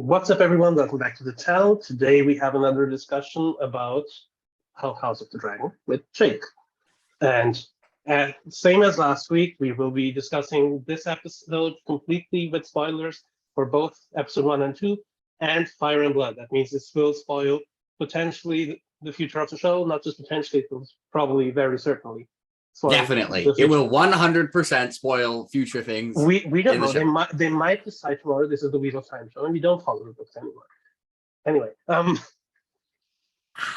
What's up, everyone? Welcome back to the channel. Today we have another discussion about House of the Dragon with Sheikh. And same as last week, we will be discussing this episode completely with spoilers for both episode 1 and 2 and Fire and Blood. That means this will spoil potentially the future of the show, not just potentially, it will probably very certainly. Definitely. It will 100% spoil future things. We don't know. They might decide tomorrow this is the Wheel of Time show, and we don't follow the books anymore. Anyway,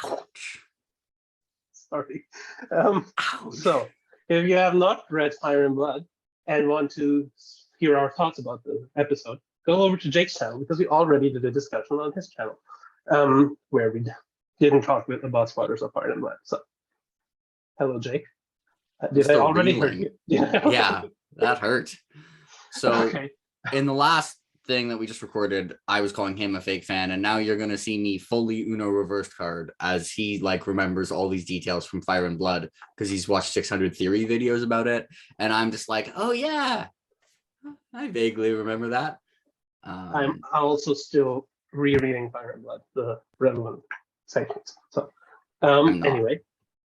Ouch. Sorry. Ouch. So, if you have not read Fire and Blood and want to hear our thoughts about the episode, go over to Jake's channel because we already did a discussion on his channel, where we didn't talk about spoilers of Fire and Blood. So, hello, Jake. Did I already hurt you? Yeah, that hurt. So okay. In the last thing that we just recorded, I was calling him a fake fan, and now you're gonna see me fully Uno reversed card as he remembers all these details from Fire and Blood because he's watched 600 theory videos about it, and I'm just like, oh yeah, I vaguely remember that. I'm also still rereading Fire and Blood, the relevant sections. So anyway.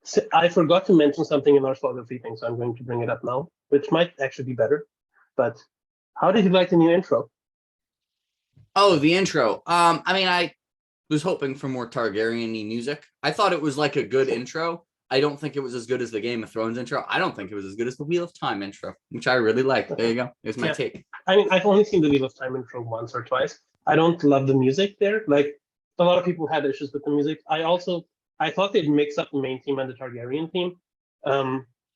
So I forgot to mention something in our spoiler-free thing, so I'm going to bring it up now, which might actually be better. But how did you like the new intro? Oh, the intro. I mean, I was hoping for more Targaryen-y music. I thought it was like a good intro. I don't think it was as good as the Game of Thrones intro. I don't think it was as good as the Wheel of Time intro, which I really liked. There you go. Here's my take. I mean, I've only seen the Wheel of Time intro once or twice. I don't love the music there. Like, a lot of people had issues with the music. I thought they'd mix up the main theme and the Targaryen theme,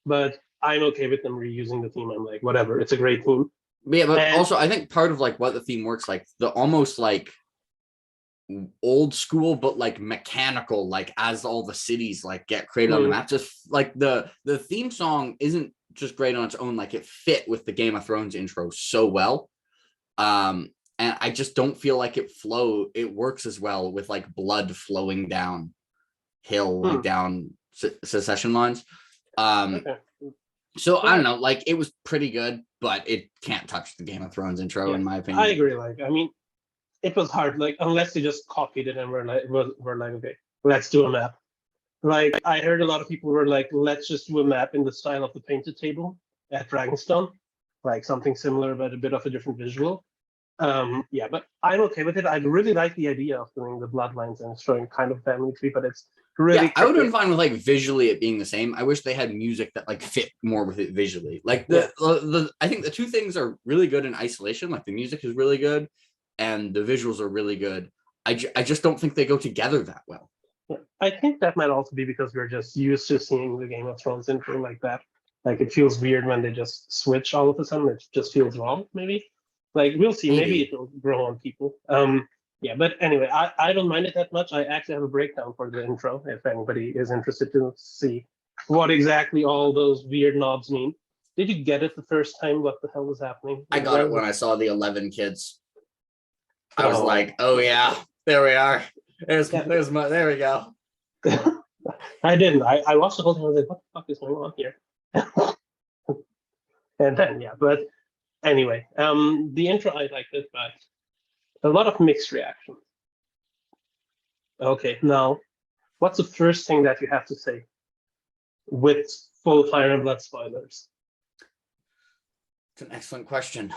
but I'm okay with them reusing the theme. I'm like, whatever, it's a great theme. Yeah, but also I think part of what the theme works the almost old school, but mechanical, as all the cities get created on the map. Just the theme song isn't just great on its own. It fit with the Game of Thrones intro so well. And I just don't feel like it works as well with blood flowing down hill down secession lines. Okay. So I don't know, it was pretty good, but it can't touch the Game of Thrones intro in my opinion. I agree. I mean, it was hard, unless they just copied it and we're like, okay, let's do a map. I heard a lot of people were like, let's just do a map in the style of the painted table at Dragonstone, something similar but a bit of a different visual. Yeah, but I'm okay with it. I really like the idea of doing the bloodlines and showing kind of family tree, but it's really I would have been fine with visually it being the same. I wish they had music that fit more with it visually. I think the two things are really good in isolation. The music is really good and the visuals are really good. I just don't think they go together that well. Yeah. I think that might also be because we're just used to seeing the Game of Thrones intro like that. It feels weird when they just switch all of a sudden. It just feels wrong, maybe. We'll see. Maybe it will grow on people. Yeah, but anyway, I don't mind it that much. I actually have a breakdown for the intro if anybody is interested to see what exactly all those weird knobs mean. Did you get it the first time? What the hell was happening? I got it when I saw the 11 kids. I was like, oh yeah, there we are. There we go. I didn't. I watched the whole thing. I was like, what the fuck is going on here? And then, yeah, but anyway, the intro, I liked it, but a lot of mixed reactions. Okay, now, what's the first thing that you have to say with full Fire and Blood spoilers? It's an excellent question.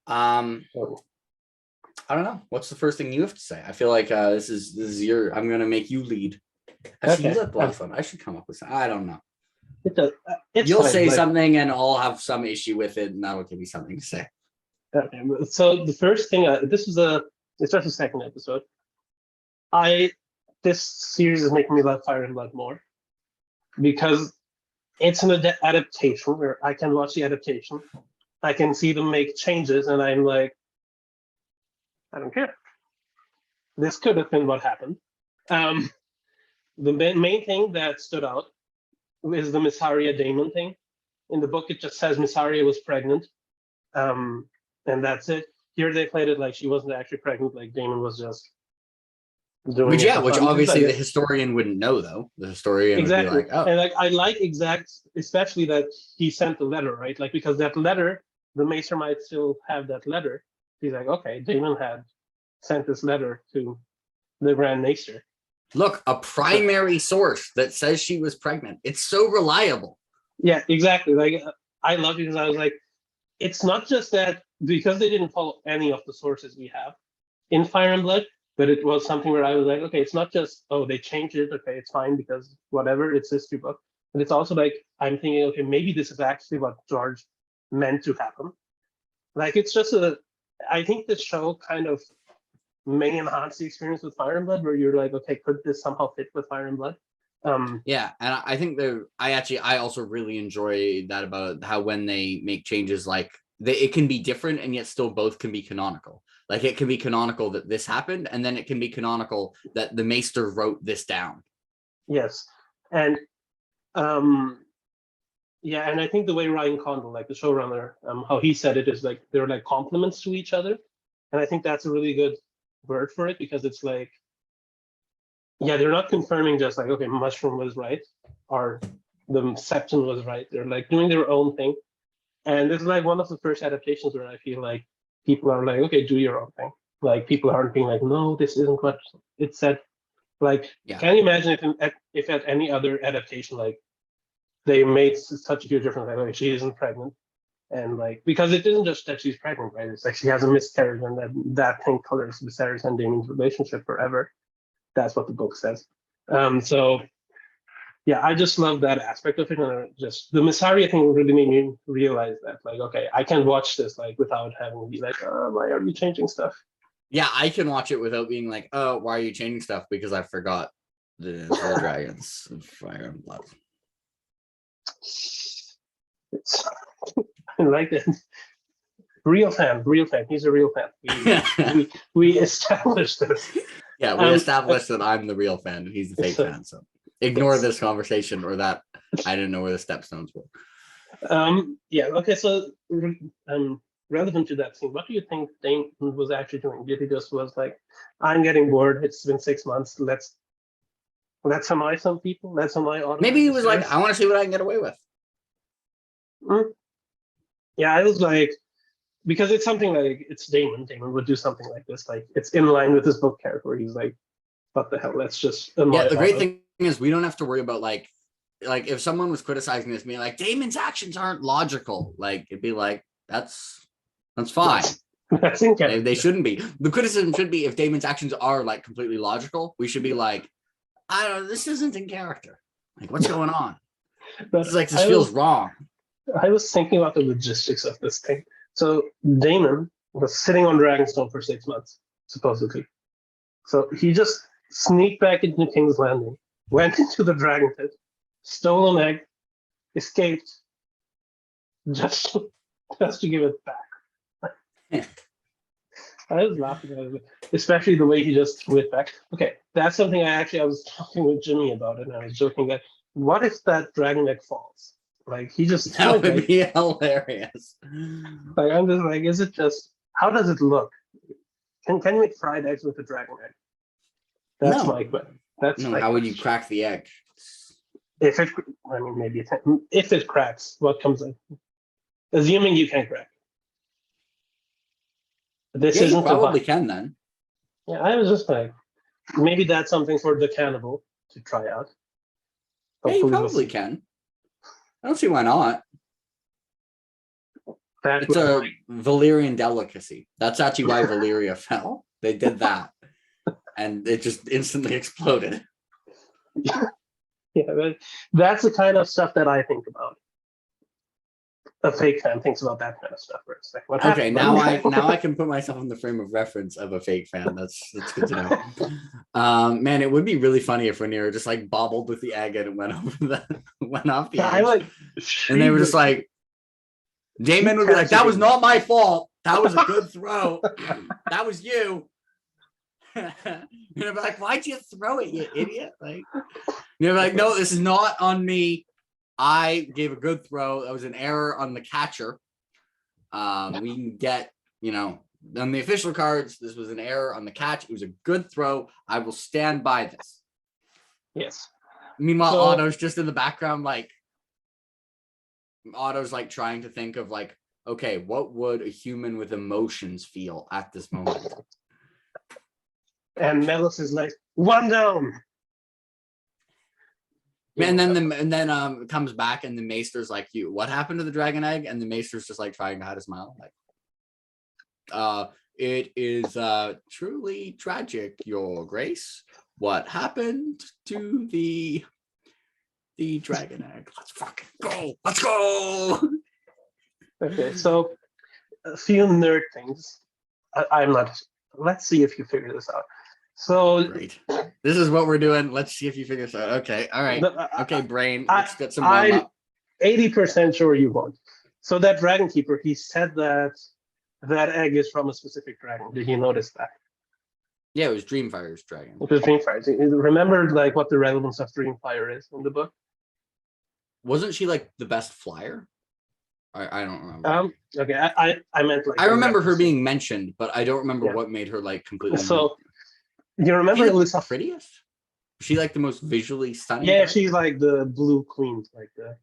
I don't know. What's the first thing you have to say? I feel like this is your. I'm gonna make you lead. Actually, you look last one. I should come up with something. I don't know. You'll say something, and I'll have some issue with it, and that'll give me something to say. Okay, so the first thing, it's just the second episode. This series is making me love Fire and Blood more because it's an adaptation where I can watch the adaptation, I can see them make changes, and I'm like, I don't care. This could have been what happened. The main thing that stood out is the Missaria Daemon thing. In the book, it just says Missaria was pregnant. And that's it. Here they played it like she wasn't actually pregnant, Daemon was just doing which obviously the historian wouldn't know, though. The historian would be like, oh. And I like especially that he sent the letter, right? Because that letter, the Maester might still have that letter. He's like, okay, Daemon had sent this letter to the Grand Maester. Look, a primary source that says she was pregnant. It's so reliable. Yeah, exactly. Like I love it because I was like, it's not just that because they didn't follow any of the sources we have in Fire and Blood, but it was something where I was like, okay, it's not just, oh, they changed it, okay, it's fine because whatever, it's history book. But it's also like, I'm thinking, okay, maybe this is actually what George meant to happen. Like, it's just I think this show kind of may enhance the experience with Fire and Blood, where you're like, okay, could this somehow fit with Fire and Blood? Yeah, and I think I also really enjoy that about how when they make changes, like it can be different and yet still both can be canonical. Like it can be canonical that this happened, and then it can be canonical that the Maester wrote this down. Yes, and yeah, and I think the way Ryan Condal, like the showrunner, how he said it is like they're like complements to each other, and I think that's a really good word for it because it's like, yeah, they're not confirming just like, okay, Mushroom was right or the Septon was right. They're like doing their own thing, and it's like one of the first adaptations where I feel like people are like, okay, do your own thing. Like people aren't being like, no, this isn't what it said. Like, Yeah. can you imagine if at any other adaptation, like they made such a huge difference, like she isn't pregnant, and like because it isn't just that she's pregnant, right? It's like she has a miscarriage, and that thing colors Viserys and Damien's relationship forever. That's what the book says. So yeah, I just love that aspect of it, and just the Mysaria thing really made me realize that, like, okay, I can watch this like without having to be like, oh, why are you changing stuff? Yeah, I can watch it without being like, oh, why are you changing stuff? Because I forgot the dragons of Fire and Blood. It's I like that. Real fan. He's a real fan. We established this. Yeah, we established that I'm the real fan and he's the fake fan. So ignore this conversation or that I didn't know where the stepstones were. Yeah. Okay. So, relevant to that scene, what do you think Damon was actually doing? Did he just was like, I'm getting bored. It's been 6 months. Let's annoy some people. Let's annoy audience. Maybe he was like, I want to see what I can get away with. Yeah, I was like, because it's something like it's Damon. Damon would do something like this. Like it's in line with his book character. He's like, what the hell? Let's just annoy. Yeah, the great thing is we don't have to worry about like if someone was criticizing this, being like Damon's actions aren't logical. Like it'd be like that's fine. That's in character. They shouldn't be. The criticism should be if Damon's actions are like completely logical. We should be like, I don't know, this isn't in character. Like what's going on? It's like this feels wrong. I was thinking about the logistics of this thing. So Damon was sitting on Dragonstone for 6 months, supposedly. So he just sneaked back into King's Landing, went into the dragon pit, stole an egg, escaped, just to give it back. I was laughing at it, especially the way he just threw it back. Okay, that's something I was talking with Jimmy about it, and I was joking that what if that dragon egg falls? Like he just that would be hilarious. Like I'm just like, is it just how does it look? Can you make fried eggs with a dragon egg? That's my question. How would you crack the egg? If it, I mean, maybe if it cracks, what comes in? Assuming you can crack. This isn't you probably can then. Yeah, I was just like, maybe that's something for the cannibal to try out. Yeah, you probably can. I don't see why not. It's a Valyrian delicacy. That's actually why Valyria fell. They did that. And it just instantly exploded. Yeah, but that's the kind of stuff that I think about. A fake fan thinks about that kind of stuff. Where it's like, what happened? Okay, now I can put myself in the frame of reference of a fake fan. That's good to know. Man, it would be really funny if Rhaenyra just like bobbled with the egg and it went off the edge. And they were just like, Daemon would be like, that was not my fault. That was a good throw. That was you. You're like, why'd you throw it, you idiot? Like, you're like, no, this is not on me. I gave a good throw. That was an error on the catcher. We can get, on the official cards, this was an error on the catch. It was a good throw. I will stand by this. Yes. Meanwhile, Otto's just in the background, like, Otto's like trying to think of like, okay, what would a human with emotions feel at this moment? And Melis is like, one down. And then it comes back and the maester's like, "You, what happened to the dragon egg?" And the maester's just like trying to hide a smile, like, it is truly tragic, Your Grace. What happened to the dragon egg? Let's fucking go. Let's go. Okay, so a few nerd things. I'm not. Let's see if you figure this out. So Great. This is what we're doing. Let's see if you figure this out. Okay. All right. Okay, brain. Let's get some warm up. 80% sure you won't. So that dragon keeper, he said that that egg is from a specific dragon. Did you notice that? Yeah, it was Dreamfire's dragon. It was Dreamfire. Remember, like, what the relevance of Dreamfire is in the book? Wasn't she like the best flyer? I don't remember. Okay, I meant like. I remember her being mentioned, but I don't remember what made her like completely. So, you remember Alyssa? Prettiest? Was she like the most visually stunning? Yeah, she's like the blue queen, like the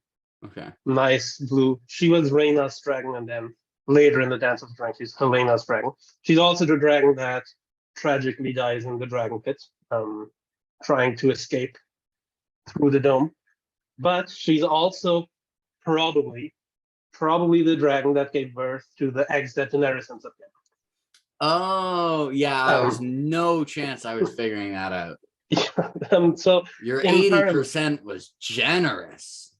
nice blue. She was Rhaena's dragon, and then later in the Dance of the Dragon, she's Helena's dragon. She's also the dragon that tragically dies in the dragon pit, trying to escape through the dome. But she's also probably the dragon that gave birth to the eggs that Daenerys ends up getting. Oh, yeah, there's no chance I was figuring that out. So your 80% was generous.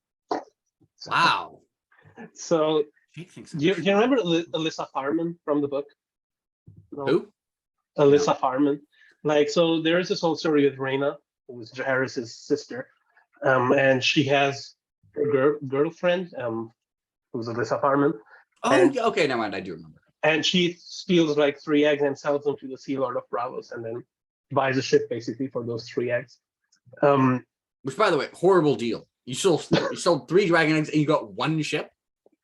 Wow. So do you remember Alyssa Harmon from the book? No? Who? Alyssa Harmon. Like, so there is this whole story with Rhaena, who was Jaehaerys' sister, and she has her girlfriend, who's Alyssa Harmon. Oh, okay, never mind. I do remember. And she steals like 3 eggs and sells them to the Sea Lord of Bravos, and then buys a ship basically for those 3 eggs. Which, by the way, horrible deal. You sold 3 dragon eggs and you got 1 ship.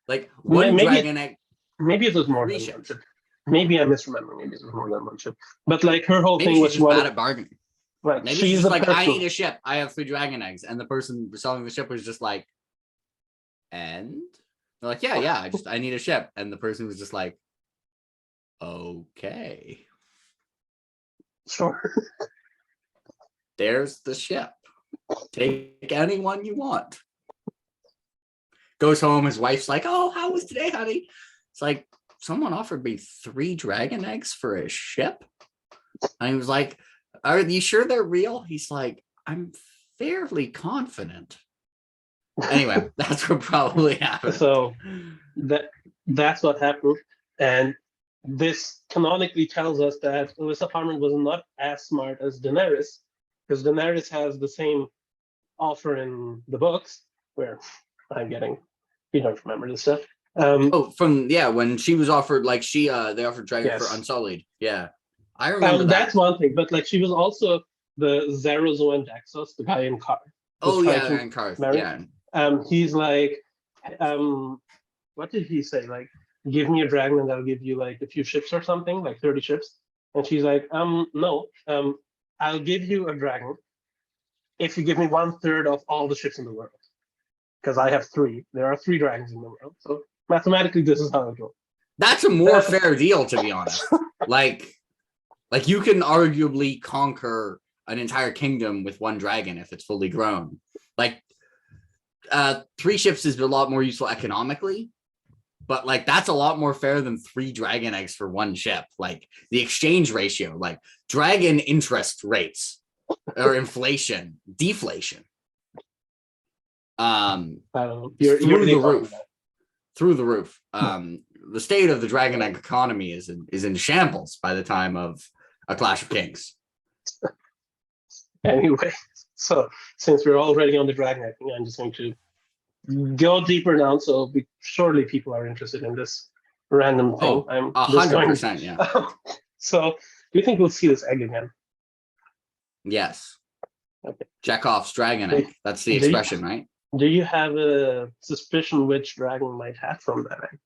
Like dragon egg. Maybe it was more than 1 ship. Maybe I misremember. Maybe it was more than 1 ship. But like her whole thing was she's bad at bargaining. Right. Maybe she's like, I need a ship. I have 3 dragon eggs, and the person selling the ship was just like, and they're like, yeah. I need a ship, and the person was just like, okay, sure. There's the ship. Take anyone you want. Goes home. His wife's like, "Oh, how was today, honey?" It's like, someone offered me 3 dragon eggs for a ship. And he was like, "Are you sure they're real?" He's like, "I'm fairly confident." Anyway, that's what probably happened. So that's what happened. And this canonically tells us that Alyssa Harmon was not as smart as Daenerys, because Daenerys has the same offer in the books, where you don't remember this stuff. When she was offered, like they offered dragon for Unsullied. Yeah, I remember that. That's one thing, but like she was also the Zerozo Daxos, the guy in Car. Oh yeah, in Car. Yeah. He's like, what did he say? Like, give me a dragon and I'll give you like a few ships or something, like 30 ships. And she's like, no, I'll give you a dragon if you give me 1/3 of all the ships in the world. Because I have 3. There are 3 dragons in the world. So mathematically, this is how it goes. That's a more fair deal, to be honest. like you can arguably conquer an entire kingdom with 1 dragon if it's fully grown. Like 3 ships is a lot more useful economically, but like that's a lot more fair than 3 dragon eggs for 1 ship. Like the exchange ratio, like dragon interest rates or inflation, deflation. Through the roof. The state of the dragon egg economy is in shambles by the time of A Clash of Kings. Anyway, so since we're already on the dragon egg thing, I'm just going to go deeper down. So surely people are interested in this random thing. I'm 100%. Yeah. So do you think we'll see this egg again? Yes. Okay. Chekhov's dragon egg. That's the expression, right? Do you have a suspicion which dragon might have from that egg?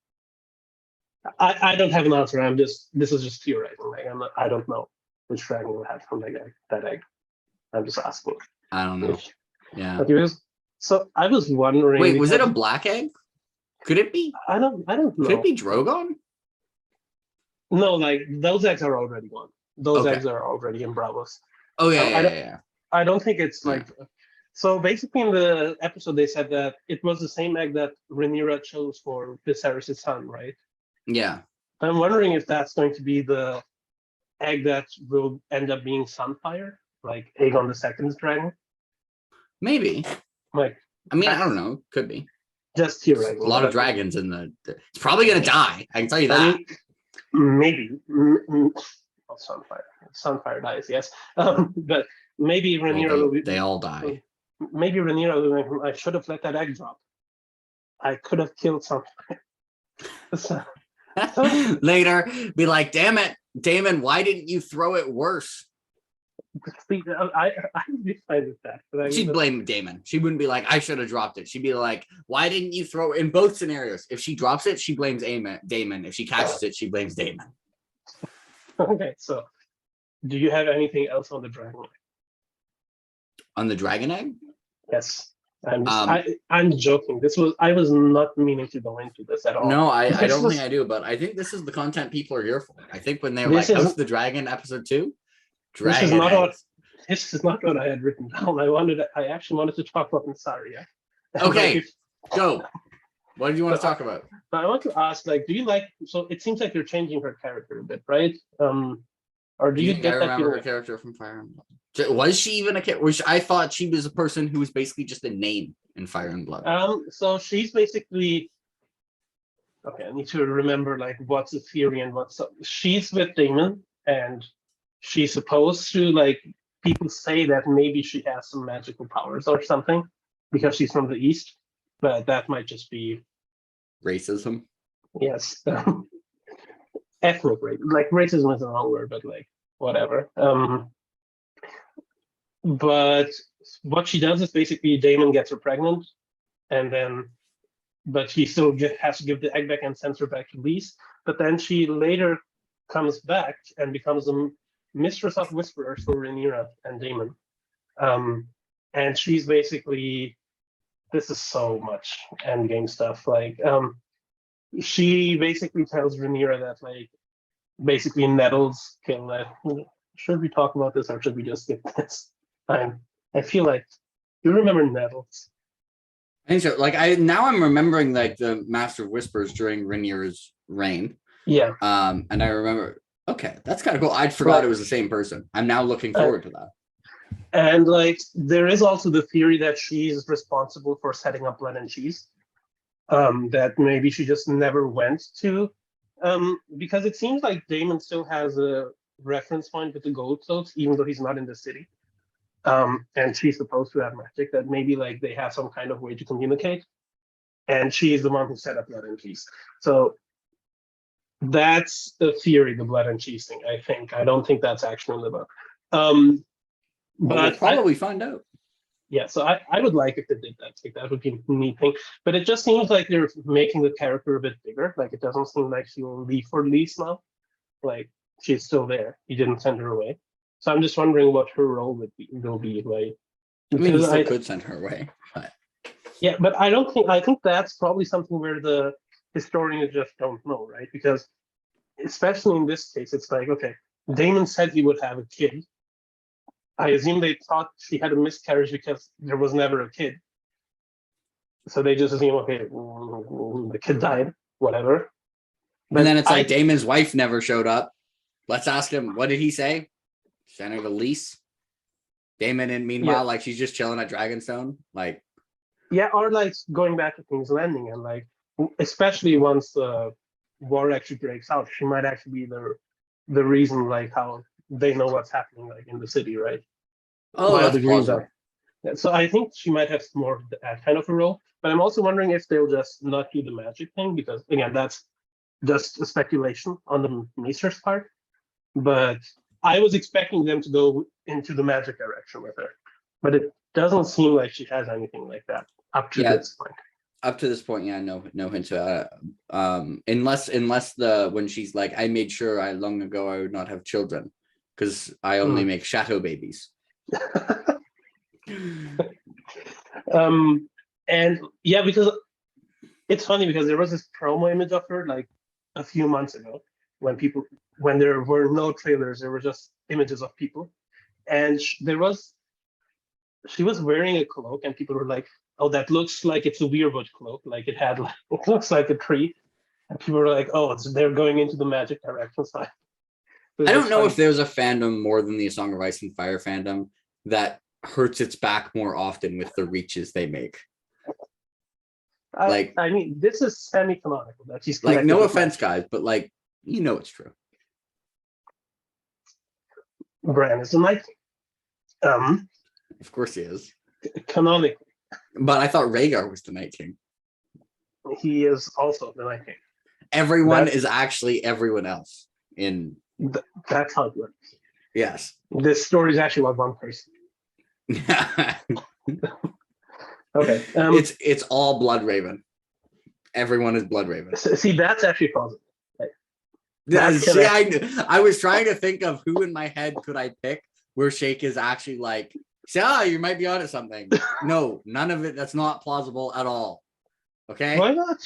I don't have an answer. This is just theorizing. Like I don't know which dragon will have from that egg. I'm just asking. I don't know. Yeah. So I was wondering. Wait, was it a black egg? Could it be? I don't know. Could it be Drogon? No, like those eggs are already gone. those Okay. eggs are already in Bravos. Oh yeah, I don't yeah. I don't think it's Yeah. like. So basically, in the episode, they said that it was the same egg that Rhaenyra chose for Viserys' son, right? Yeah. I'm wondering if that's going to be the egg that will end up being Sunfire, like Aegon the Second's dragon. Maybe. Like, I mean, I don't know. Could be. just There's theorizing. a lot of dragons in the. It's probably gonna die. I can tell you that. I mean, maybe. Well, Sunfire dies, yes. But maybe Well, Rhaenyra will be. they all die. Maybe Rhaenyra will. I should have let that egg drop. I could have killed Sunfire. So, Later, be like, damn it, Damon, why didn't you throw it worse? I would be fine with that. But I mean, She'd blame Damon. She wouldn't be like, I should have dropped it. She'd be like, why didn't you throw it? In both scenarios, if she drops it, she blames Damon. If she catches it, she blames Damon. Okay, so do you have anything else on the dragon? On the dragon egg? Yes. I'm joking. I was not meaning to go into this at all. No, I don't think I do, but I think this is the content people are here for. I think when they're like, House of the Dragon episode 2, this is not what I had written down. I actually wanted to talk about Saria. Okay, go. What do you want to talk about? But I want to ask, like, do you like? So it seems like you're changing her character a bit, right? Or do you get that? I remember her character from Fire and Blood. Was she even a character? I thought she was a person who was basically just a name in Fire and Blood. So she's basically. Okay, I need to remember like what's the theory and what's up. She's with Daemon, and she's supposed to like. People say that maybe she has some magical powers or something because she's from the East, but that might just be racism. Yes, ethnic racism. Like racism is the wrong word, but like whatever. But what she does is basically Daemon gets her pregnant, and then, but she still has to give the egg back and sends her back to Lys. But then she later comes back and becomes a mistress of whisperers for Rhaenyra and Daemon. And she's basically, this is so much endgame stuff. Like, she basically tells Rhaenyra that, like, basically nettles kill that. Should we talk about this or should we just skip this? I feel like, you remember nettles? I think so. Like, I'm remembering like the Master of Whispers during Rhaenyra's reign. Yeah. And I remember. Okay, that's kind of cool. I'd forgot it was the same person. I'm now looking forward to that. And like, there is also the theory that she's responsible for setting up Blood and Cheese. That maybe she just never went to, because it seems like Daemon still has a reference point with the gold cloaks, even though he's not in the city. And she's supposed to have magic, that maybe like they have some kind of way to communicate. And she's the one who set up Blood and Cheese. So that's the theory, the Blood and Cheese thing, I think. I don't think that's actually in the book. But we'll probably find out. Yeah, so I would like if they did that. Like, that would be a neat thing. But it just seems like they're making the character a bit bigger. Like, it doesn't seem like she will leave for Lys now. Like, she's still there. He didn't send her away. So I'm just wondering what her role will be. Like, I mean, he still could send her away. But. Yeah, but I think that's probably something where the historians just don't know, right? Because especially in this case, it's like, okay, Daemon said he would have a kid. I assume they thought she had a miscarriage because there was never a kid. So they just assume, okay, the kid died, whatever. But and then it's like Daemon's wife never showed up. Let's ask him, what did he say? Send her to Lys. Daemon, and meanwhile, like, she's just chilling at Dragonstone. Like, yeah, or like going back to King's Landing, and like, especially once the war actually breaks out, she might actually be the reason, like, how they know what's happening, like, in the city, right? Oh, that's plausible. Yeah, so I think she might have more of that kind of a role. But I'm also wondering if they'll just not do the magic thing, because again, that's just a speculation on the Maester's part. But I was expecting them to go into the magic direction with her, but it doesn't seem like she has anything like that up to this point. Up to this point, yeah, no hints about it. Unless when she's like, I made sure long ago I would not have children because I only make shadow babies. And yeah, because it's funny because there was this promo image of her like a few months ago when people when there were no trailers, there were just images of people, and she was wearing a cloak, and people were like, "Oh, that looks like it's a weirwood cloak. Like it had, like, it looks like a tree." And people were like, "Oh, they're going into the magic direction." So I don't know if there's a fandom more than the A Song of Ice and Fire fandom that hurts its back more often with the reaches they make. I mean, this is semi-canonical. That she's like, no offense, magic. guys, but like, you know, it's true. Bran is the Night King. Of course he is. Canonically. But I thought Rhaegar was the Night King. He is also the Night King. Everyone is actually everyone else in. That's how it works. Yes. This story is actually about one person. Okay. It's all Bloodraven. Everyone is Bloodraven. See, that's actually positive. I was trying to think of who in my head could I pick where Sheikh is actually like, you might be onto something. No, none of it. That's not plausible at all. Okay. Why not?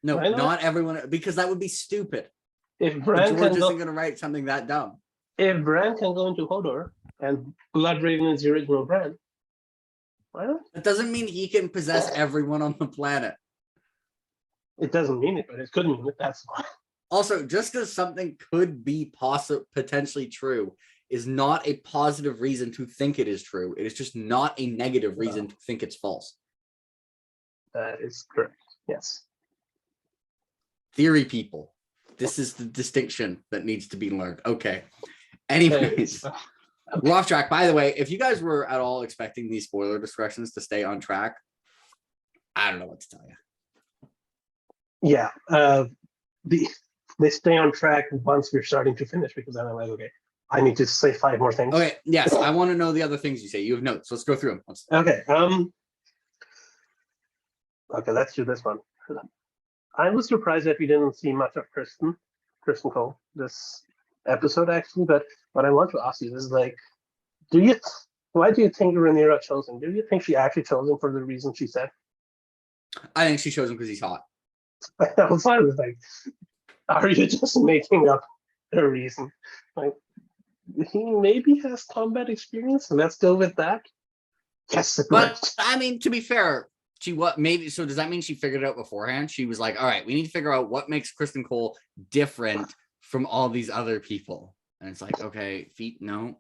No, not everyone, because that would be stupid. If Bran George isn't going to write something that dumb. If Bran can go into Hodor and Bloodraven is the original Bran, why not? That doesn't mean he can possess everyone on the planet. It doesn't mean it, but it could mean it. That's why. Also, just because something could be potentially true is not a positive reason to think it is true. It is just not a negative reason to think it's false. That is correct. Yes. Theory people. This is the distinction that needs to be learned. Okay. Anyways, we're off track. By the way, if you guys were at all expecting these spoiler discussions to stay on track, I don't know what to tell you. Yeah. They stay on track once we're starting to finish, because then I'm like, okay, I need to say 5 more things. Okay. Yes. I want to know the other things you say. You have notes. Let's go through them. Okay. Okay, let's do this one. I was surprised that we didn't see much of Kristen Cole this episode, actually. But what I want to ask you is, like, why do you think Rhaenyra chose him? Do you think she actually chose him for the reason she said? I think she chose him because he's hot. I was like, are you just making up a reason? Like, he maybe has combat experience. Let's go with that. Yes, but I mean, to be fair, so does that mean she figured it out beforehand? She was like, all right, we need to figure out what makes Kristen Cole different from all these other people. And it's like, okay, feet, no.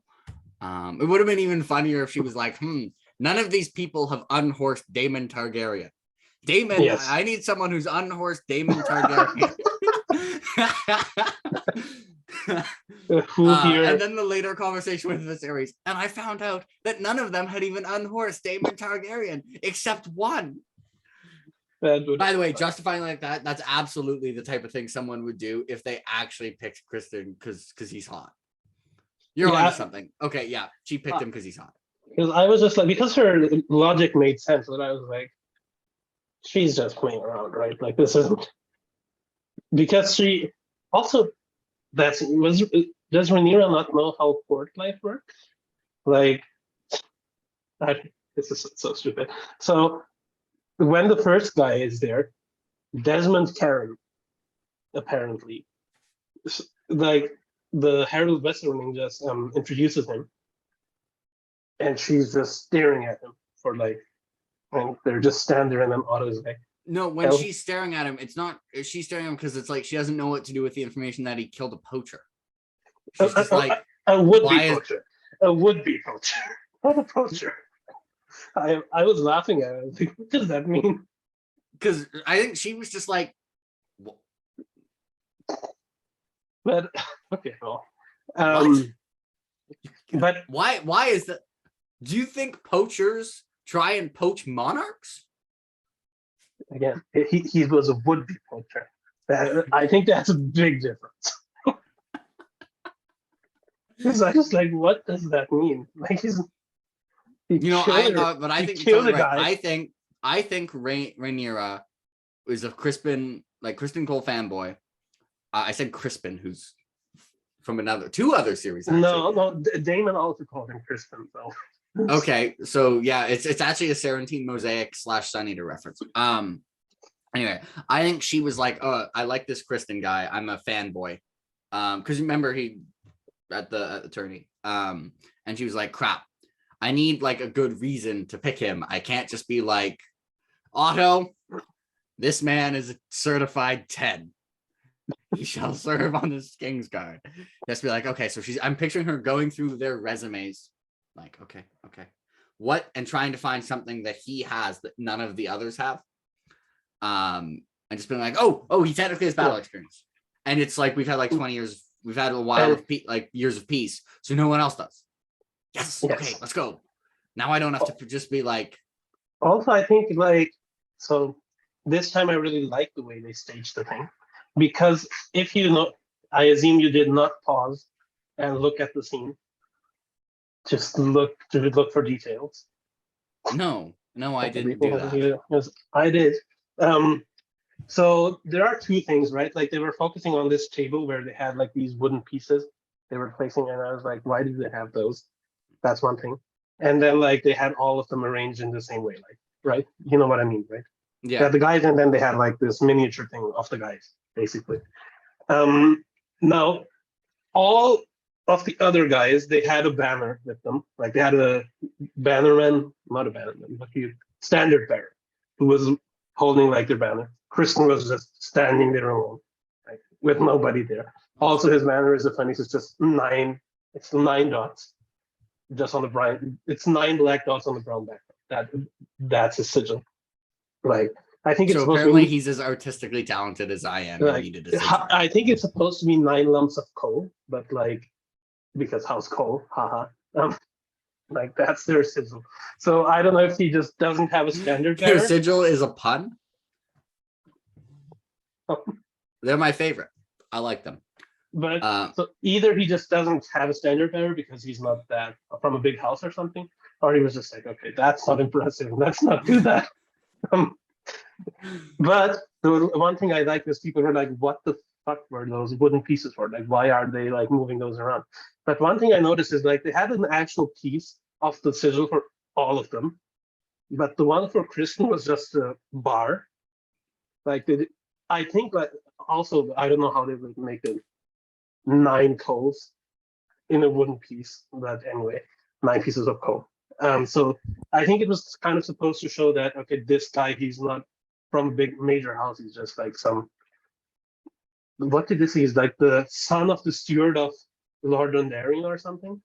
It would have been even funnier if she was like, none of these people have unhorsed Daemon Targaryen. Daemon, yes. I need someone who's unhorsed Daemon Targaryen. And then the later conversation with the series, and I found out that none of them had even unhorsed Daemon Targaryen except one. By the way, justifying like that's absolutely the type of thing someone would do if they actually picked Kristen because he's hot. You're onto something. Okay, yeah, she picked him because he's hot. Because I was just like, because her logic made sense, that I was like, she's just playing around, right? Like, this isn't, because she also, does Rhaenyra not know how court life works? Like, this is so stupid. So when the first guy is there, Desmond Karen, apparently, like, the Herald Westerling just introduces him, and she's just staring at him for like, and they're just standing there, and then Otto's like, no, when she's staring at him, it's not, she's staring at him because it's like she doesn't know what to do with the information that he killed a poacher. She's just like, a would-be poacher. A would-be poacher. Not a poacher. I was laughing at it. I was like, what does that mean? Because I think she was just like, what? But okay, well, but why is that? Do you think poachers try and poach monarchs? Again, he was a would-be poacher. I think that's a big difference. Because I was like, what does that mean? Like, I think you're right. I think Rhaenyra is a Kristen Cole fanboy. I said Crispin, who's from two other series. Actually. No, Damon also called him Crispin, though. Okay, so yeah, it's actually a Serentine Mosaic / Sun Eater reference. Anyway, I think she was like, oh, I like this Kristen guy. I'm a fanboy. Because remember he at the tourney. And she was like, crap, I need like a good reason to pick him. I can't just be like, Otto, this man is a certified 10. He shall serve on this King's Guard. Just be like, okay, so I'm picturing her going through their resumes. Like, okay. What? And trying to find something that he has that none of the others have. And just being like, oh, he technically has battle experience. And it's like, we've had like 20 years. We've had a while of years of peace. So no one else does. Yes. Okay, let's go. Now I don't have to just be like. Also, I think so this time I really like the way they staged the thing, because if you know, I assume you did not pause and look at the scene, just look for details. No, I didn't do that. Yes, I did. So there are two things, right? Like they were focusing on this table where they had like these wooden pieces they were placing, and I was like, why do they have those? That's one thing. And then like they had all of them arranged in the same way, like, right? You know what I mean, right? Yeah. They had the guys, and then they had like this miniature thing of the guys, basically. Now all of the other guys, they had a banner with them. Like they had a bannerman, not a bannerman, but a standard bearer who was holding like their banner. Kristen was just standing there alone, like, with nobody there. Also, his banner is funny. It's just 9. It's 9 dots, just on the brown. It's 9 black dots on the brown background. That's his sigil. Like I think it's so apparently he's as artistically talented as I am. Like, I think it's supposed to be 9 lumps of coal, but like because house coal, haha. Like that's their sigil. So I don't know if he just doesn't have a standard banner. Their sigil is a pun. They're my favorite. I like them. But so either he just doesn't have a standard banner because he's not that from a big house or something, or he was just like, okay, that's not impressive. Let's not do that. But the one thing I like is people were like, what the fuck were those wooden pieces for? Like, why are they like moving those around? But one thing I noticed is like they had an actual piece of the sigil for all of them, but the one for Kristen was just a bar. Like I think like also I don't know how they would make it 9 coals in a wooden piece, but anyway, 9 pieces of coal. So I think it was kind of supposed to show that okay, this guy, he's not from a big major house. He's just like some. What did this? He's like the son of the steward of Lord Dondarrion or something.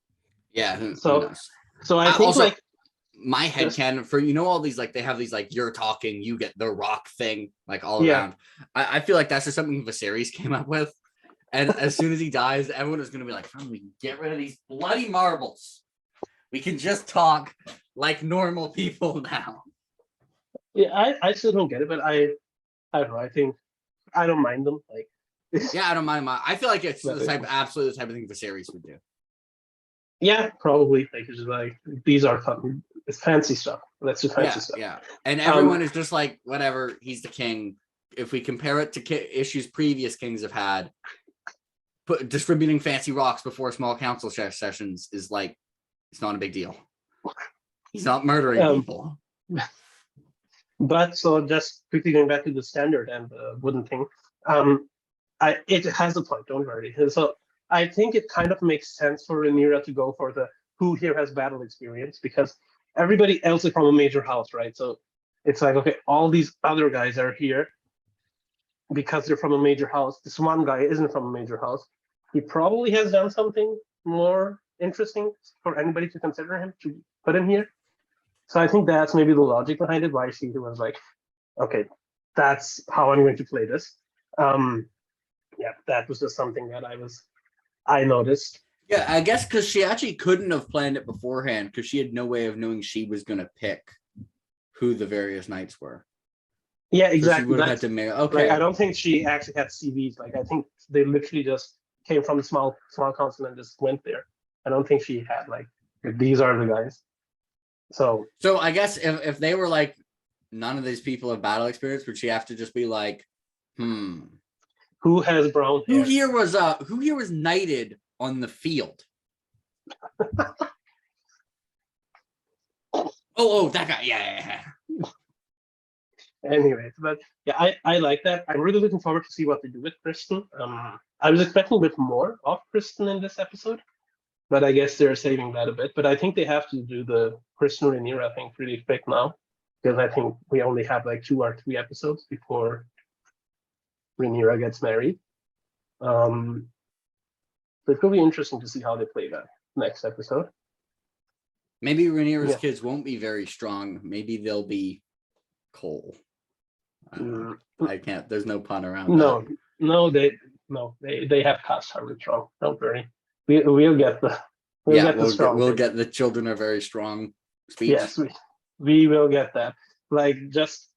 Yeah. Who knows? So I think also, like my headcanon for all these like they have these like you're talking, you get the rock thing like all around. I feel like that's just something Viserys came up with, and as soon as he dies, everyone is going to be like, "We can get rid of these bloody marbles. We can just talk like normal people now." Yeah, I still don't get it, but I don't know. I think I don't mind them. Like, yeah, I don't mind. I feel like it's absolutely the type of thing Viserys would do. Yeah, probably. Like it's just like these are fun. It's fancy stuff. Let's do fancy stuff. Yeah, and everyone is just like whatever. He's the king. If we compare it to issues previous kings have had, distributing fancy rocks before small council sessions is like it's not a big deal. He's not murdering people. But so just quickly going back to the standard and the wooden thing, it has a point. Don't worry. So I think it kind of makes sense for Rhaenyra to go for the who here has battle experience because everybody else is from a major house, right? So it's like, okay, all these other guys are here because they're from a major house. This one guy isn't from a major house. He probably has done something more interesting for anybody to consider him to put him here. So I think that's maybe the logic behind it, why she was like, okay, that's how I'm going to play this. Yeah, that was just something that I noticed. Yeah, I guess because she actually couldn't have planned it beforehand because she had no way of knowing she was going to pick who the various knights were. Yeah, exactly. So she would have had to make, okay. Like, I don't think she actually had CVs. Like, I think they literally just came from the small council and just went there. I don't think she had like these are the guys. So I guess if they were like none of these people have battle experience, would she have to just be like, who has brown hair? Who here was knighted on the field? Oh, that guy. Yeah. Anyways, but yeah, I like that. I'm really looking forward to see what they do with Kristen. I was expecting a bit more of Kristen in this episode, but I guess they're saving that a bit. But I think they have to do the Kristen Rhaenyra thing pretty quick now, because I think we only have like 2 or 3 episodes before Rhaenyra gets married. So it will be interesting to see how they play that next episode. Maybe Rhaenyra's Yeah. kids won't be very strong. Maybe they'll be coal. I can't. There's no pun around that. No, they have cast harmony strong. Don't worry. We'll get the We'll get the children are very strong speech. Yes, we will get that. Like, just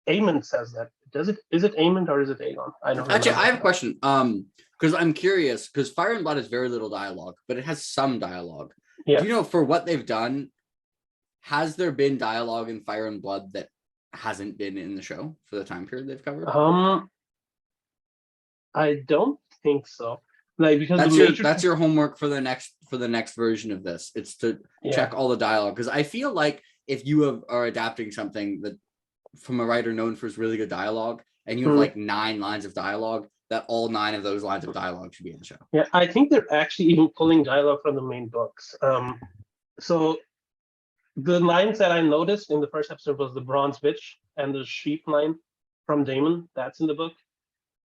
Aemond says that. Is it Aemond or is it Aegon? I don't Actually, remember. I have a question. Because I'm curious, because Fire and Blood has very little dialogue, but it has some dialogue. Yeah. Do you know, for what they've done, has there been dialogue in Fire and Blood that hasn't been in the show for the time period they've covered? I don't think so. Like, because that's your homework for the next version of this. It's to check all the dialogue, because I feel like if you are adapting something that from a writer known for his really good dialogue, and you have like 9 lines of dialogue, that all 9 of those lines of dialogue should be in the show. Yeah, I think they're actually even pulling dialogue from the main books. So the lines that I noticed in the first episode was the bronze bitch and the sheep line from Daemon. That's in the book.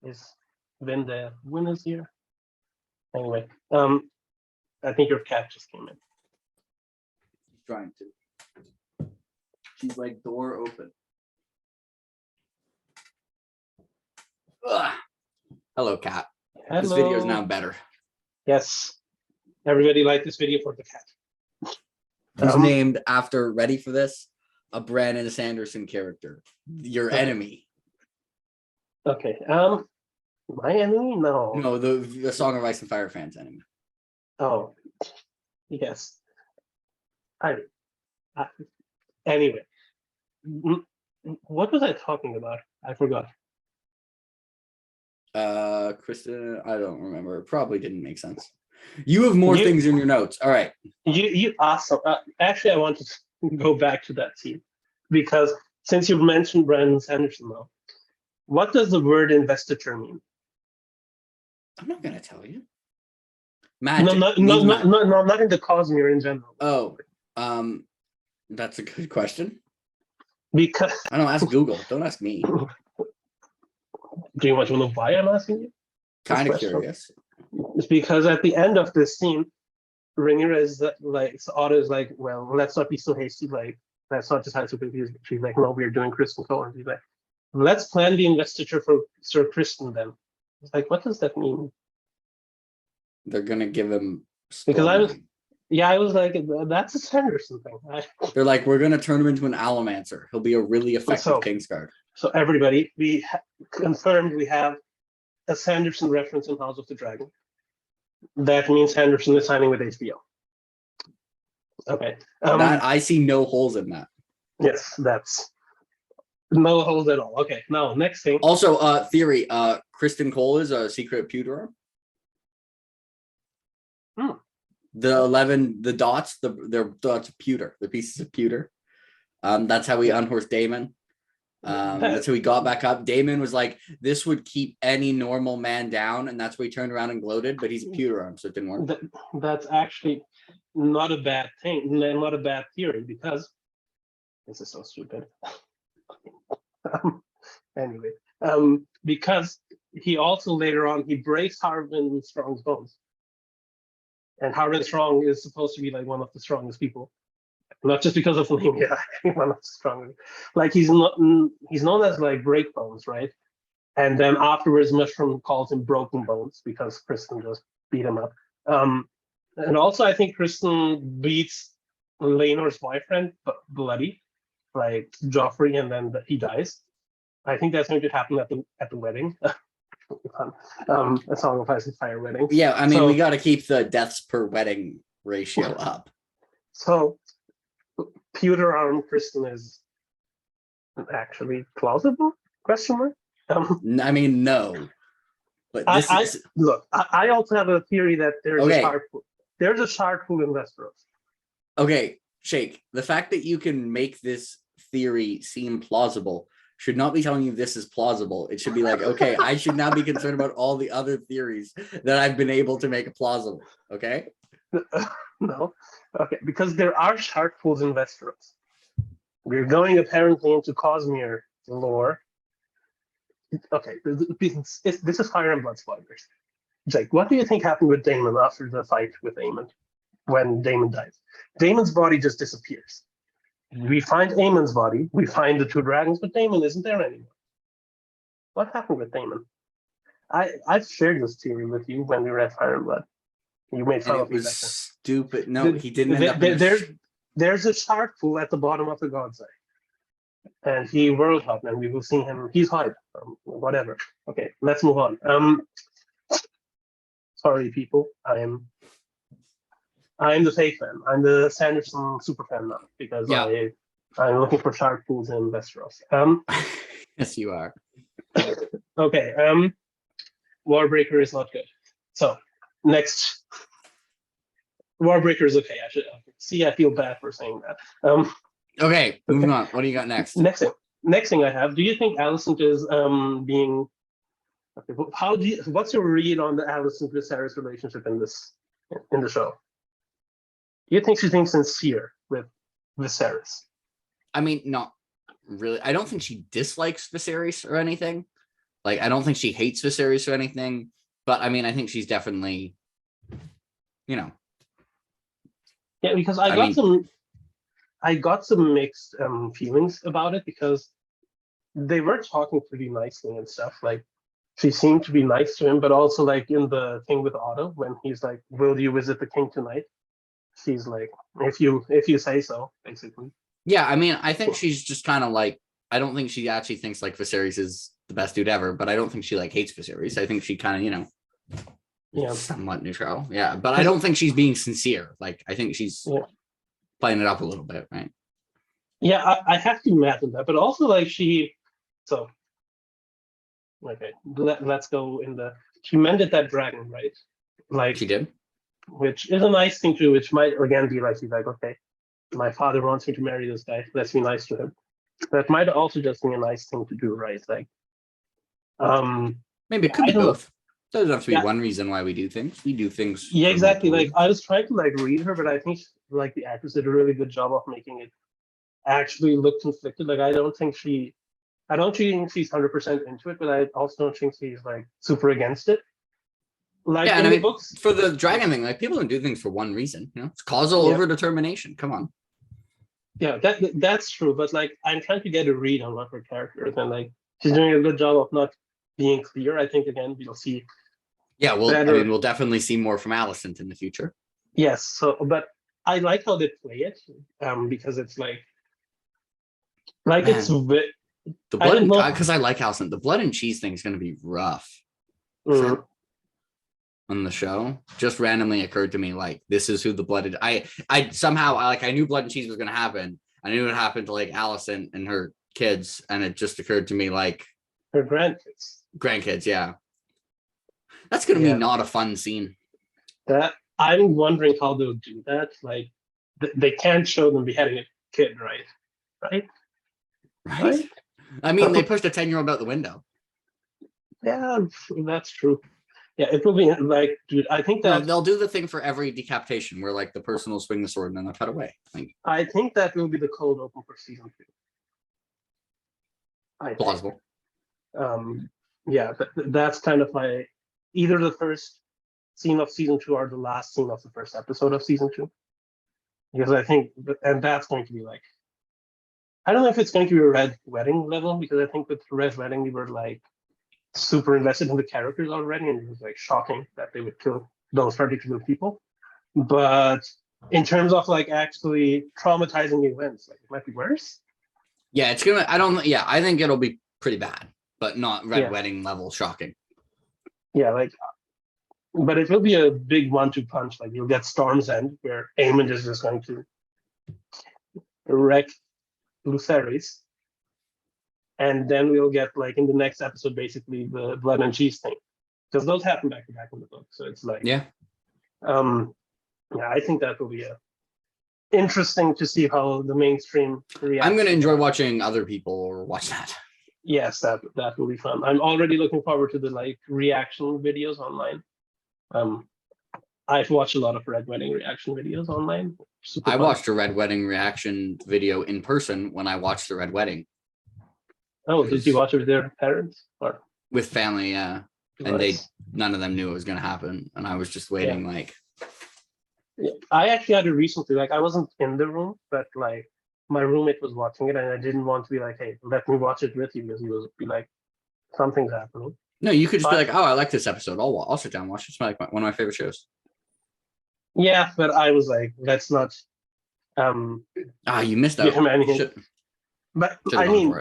Is when the winner's here. Anyway, I think your cat just came in. She's trying to. She's like door open. Ugh. Hello, cat. Hello. This video is now better. Yes. Everybody like this video for the cat. It's named after, ready for this, a Brandon Sanderson character. Your enemy. Okay. My enemy? No. No, the Song of Ice and Fire fans' enemy. Oh, yes. Anyway, what was I talking about? I forgot. Kristen, I don't remember. It probably didn't make sense. You have more things in your notes. All right. You awesome. Actually, I wanted to go back to that scene, because since you've mentioned Brandon Sanderson now, what does the word investiture mean? I'm not gonna tell you. Magic. No, not in the Cosmere in general. Oh, that's a good question. Because I don't ask Google. Don't ask me. Do you want to know why I'm asking you? Kind of curious. It's because at the end of this scene, Rhaenyra is like, Otto is like, well, let's not be so hasty. Like, let's not decide so quickly. She's like, no, we're doing Kristen Cole. And she's like, let's plan the investiture for Sir Kristen then. It's like, what does that mean? They're gonna give him. Because I was like, that's a Sanderson thing. They're like, we're gonna turn him into an Allomancer. He'll be a really effective Kingsguard. So everybody, we confirmed we have a Sanderson reference in House of the Dragon. That means Sanderson is signing with HBO. Okay. That I see no holes in that. Yes, that's no holes at all. Okay, now next thing. Also, theory. Kristen Cole is a secret pewter arm. The 11, the dots, they're dots of pewter, the pieces of pewter. That's how we unhorsed Daemon. That's how he got back up. Daemon was like, this would keep any normal man down, and that's why he turned around and gloated, but he's a pewter arm, so it didn't work. That's actually not a bad thing, not a bad theory, because this is so stupid. Anyway, because he also later on, he breaks Harwin Strong's bones. And Harwin Strong is supposed to be like one of the strongest people. Not just because of the name, one of the strongest. Like, he's known as like Break Bones, right? And then afterwards, Mushroom calls him Broken Bones because Kristen just beat him up. And also, I think Kristen beats Laenor's boyfriend, but bloody, like Joffrey, and then he dies. I think that's going to happen at the wedding. A Song of Ice and Fire wedding. Yeah, I mean, we got to keep the deaths per wedding ratio up. So, pewter arm Kristen is actually plausible? Question mark. I mean, no. But look. I also have a theory that there's a shard pool. There's a shard pool in Westeros. Okay, Sheikh. The fact that you can make this theory seem plausible should not be telling you this is plausible. It should be like, okay, I should now be concerned about all the other theories that I've been able to make plausible. Okay. No. Okay, because there are shark pools in Westeros. We're going apparently into Cosmere lore. Okay, this is Fire and Blood spoilers. Jake, what do you think happened with Daemon after the fight with Aemon? When Daemon dies, Daemon's body just disappears. We find Aemon's body. We find the two dragons, but Daemon isn't there anymore. What happened with Daemon? I've shared this theory with you when we read Fire and Blood. You made fun And of it me was back then. stupid. No, he didn't end up in There's a shark pool at the bottom of the God's Eye. And he world hopped, and we will see him. He's hype, whatever. Okay, let's move on. Sorry, people. I'm the fake fan. I'm the Sanderson super fan now because I'm looking for shark pools in Westeros. Yes, you are. Okay. Warbreaker is not good. So next, Warbreaker is okay. I feel bad for saying that. Okay, moving on. What do you got next? Next thing I have. Do you think Alicent is being? Okay, what's your read on the Alicent Viserys relationship in the show? Do you think she's being sincere with Viserys? I mean, not really. I don't think she dislikes Viserys or anything. Like, I don't think she hates Viserys or anything. But I mean, I think she's definitely, Yeah, because I got some mixed feelings about it because they were talking pretty nicely and stuff. Like, she seemed to be nice to him, but also like in the thing with Otto when he's like, "Will you visit the king tonight?" She's like, "If you say so," basically. Yeah, I mean, I think she's just kind of like, I don't think she actually thinks like Viserys is the best dude ever, but I don't think she like hates Viserys. I think she kind of, somewhat neutral. Yeah, but I don't think she's being sincere. Like, I think she's playing it up a little bit, right? Yeah, I have to imagine that, but also like so. Okay, let's go in the. She mended that dragon, right? Like She did. Which is a nice thing to do, which might again be like, she's like, okay, my father wants me to marry this guy, let's be nice to him. That might also just be a nice thing to do, right? Like, maybe it could be both. Doesn't have to be Yeah. one reason why we do things. We do things. Yeah, for exactly. multiple Like, reasons. I was trying to like read her, but I think like the actress did a really good job of making it actually look conflicted. Like, I don't think she's 100% into it, but I also don't think she's like super against it. Like Yeah, in and I the mean, books, for the dragon thing, like people don't do things for one reason. It's causal Yeah. overdetermination. Come on. yeah, that's true. But like, I'm trying to get a read on what her character is, and like, she's doing a good job of not being clear. I think again we'll see Yeah, well, I better. mean, we'll definitely see more from Alicent in the future. Yes, so but I like how they play it, because it's like it's Man, the I blood don't and know. because I like Alicent, the blood and cheese thing is going to be rough Mm, on the show. Just randomly occurred to me, like, this is who the blooded. I somehow I knew blood and cheese was going to happen. I knew it happened to like Alicent and her kids, and it just occurred to me like her grandkids. grandkids. Yeah, that's going to Yeah. be not a fun scene. That I'm wondering how they'll do that. Like, they can't show them beheading a kid, right? Right? Right? I mean, they pushed a 10-year-old out the window. Yeah, that's true. Yeah, it will be like, dude. I think No, that they'll do the thing for every decapitation where like the person will swing the sword and then they'll cut away. Like, I think that will be the cold open for season 2. I think. plausible. Yeah, that's kind of my either the first scene of season 2 or the last scene of the first episode of season 2, because I think, and that's going to be like, I don't know if it's going to be a Red Wedding level, because I think with Red Wedding we were like super invested in the characters already, and it was like shocking that they would kill those particular people. But in terms of like actually traumatizing events, like, it might be worse. Yeah, it's gonna. I think it'll be pretty bad, but not Red Yeah. Wedding level shocking. Yeah, like, but it will be a big 1-2 punch. Like, you'll get Storm's End, where Aemon is just going to wreck Lucerys, and then we'll get like in the next episode basically the blood and cheese thing, because those happen back to back in the book. So it's like, Yeah, yeah, I think that will be interesting to see how the mainstream reacts. I'm gonna enjoy watching other people or watch that. Yes, that will be fun. I'm already looking forward to the like reaction videos online. I've watched a lot of Red Wedding reaction videos online. I watched a Red Wedding reaction video in person when I watched the Red Wedding. Oh, did you watch it with their parents or with family? Yeah, and none of them knew it was gonna happen, and I was just waiting. Yeah. Like, I actually had it recently. Like, I wasn't in the room, but like my roommate was watching it, and I didn't want to be like, "Hey, let me watch it with you," because he was be like, "Something's happening." No, you could just be like, "Oh, I like this episode. I'll sit down and watch it. It's like one of my favorite shows." Yeah, but I was like, "Let's not." You missed out. Give him anything. But I mean,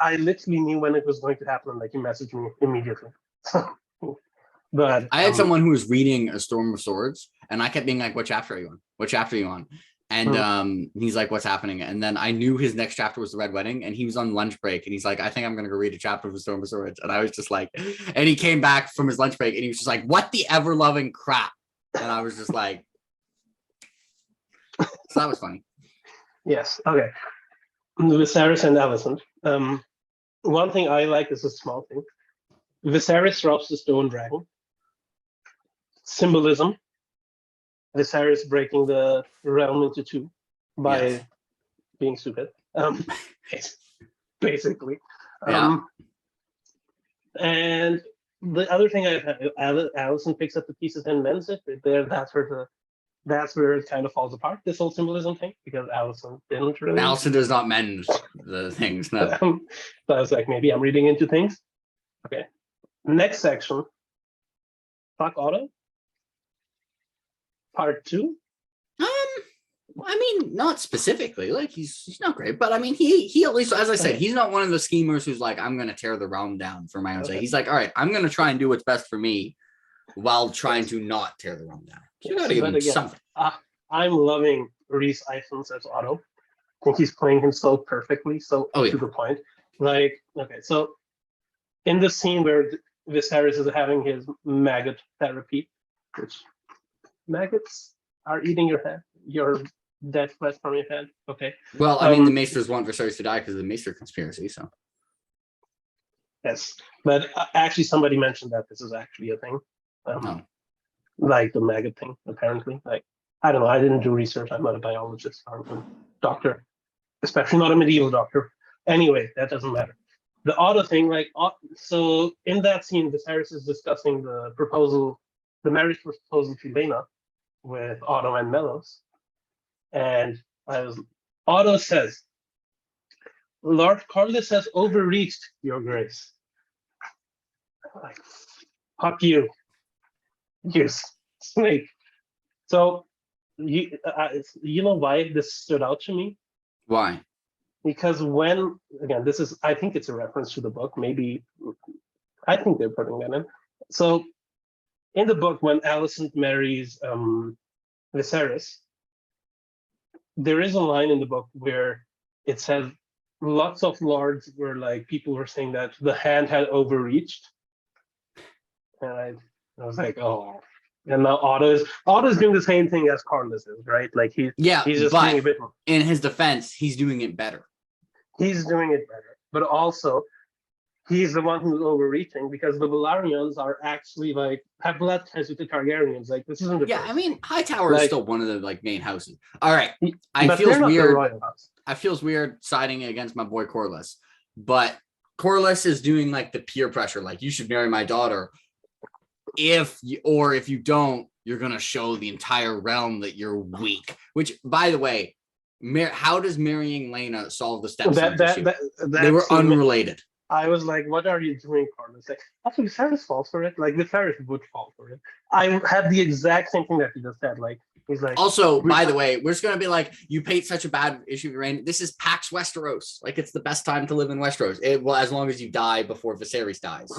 I literally knew when it was going to happen, and like he messaged me immediately. But I had someone who was reading A Storm of Swords, and I kept being like, "What chapter are you on? What chapter are you on?" And he's like, "What's happening?" And then I knew his next chapter was the Red Wedding, and he was on lunch break, and he's like, "I think I'm gonna go read a chapter of A Storm of Swords." And I was just like, and he came back from his lunch break, and he was just like, "What the ever loving crap?" And I was just like, so that was funny. Yes. Okay. Viserys and Alicent. One thing I like is a small thing. Viserys drops the stone dragon. Symbolism. Viserys breaking the realm into two by being stupid. Basically. And the other thing Alicent picks up the pieces and mends it. That's where it kind of falls apart, this whole symbolism thing, because Alicent didn't really. Alicent does not mend the things, no. So I was like, maybe I'm reading into things. Okay. Next section. Fuck Otto. Part 2. I mean, not specifically. Like he's not great, but I mean, he at least, as I said, he's not one of the schemers who's like, I'm gonna tear the realm down for my own sake. He's like, all right, I'm gonna try and do what's best for me while trying to not tear the realm down. You gotta give him something. I'm loving Rhys Ifans as Otto. I think he's playing him so perfectly, to the point. Like, okay, so in the scene where Viserys is having his maggot therapy, which maggots are eating your head, your dead flesh from your head. Okay. Well, I mean, the Maesters want Viserys to die because of the Maester conspiracy, so. Yes, but actually, somebody mentioned that this is actually a thing. Like the maggot thing, apparently. Like, I don't know. I didn't do research. I'm not a biologist. I'm a doctor, especially not a medieval doctor. Anyway, that doesn't matter. The Otto thing, like, so in that scene, Viserys is discussing the marriage proposal to Laena with Otto and Melos. And Otto says, Lord Corlys has overreached, Your Grace. Like, fuck you. You snake. So, you know why this stood out to me? Why? Because I think it's a reference to the book. Maybe, I think they're putting that in. So, in the book, when Alicent marries Viserys, there is a line in the book where it says lots of lords were like, people were saying that the hand had overreached. And I was like, oh. And now Otto's doing the same thing as Corlys is, right? Like he's just doing a bit more. In his defense, he's doing it better. He's doing it better. But also, he's the one who's overreaching because the Velaryons are actually like have blood ties with the Targaryens. Like this isn't I mean, Hightower is still one of the like main houses. All right. I feels weird. I feels weird siding against my boy Corlys. But Corlys is doing like the peer pressure, like you should marry my daughter. If you don't, you're gonna show the entire realm that you're weak. Which, by the way, how does marrying Laena solve the stepson issue? They were unrelated. I was like, "What are you doing, Carlos?" Like, actually, Viserys falls for it. Like, Viserys would fall for it. I had the exact same thing that he just said. Like, he's like. Also, by the way, we're just gonna be like, you paint such a bad issue of your reign. This is Pax Westeros. Like, it's the best time to live in Westeros. As long as you die before Viserys dies.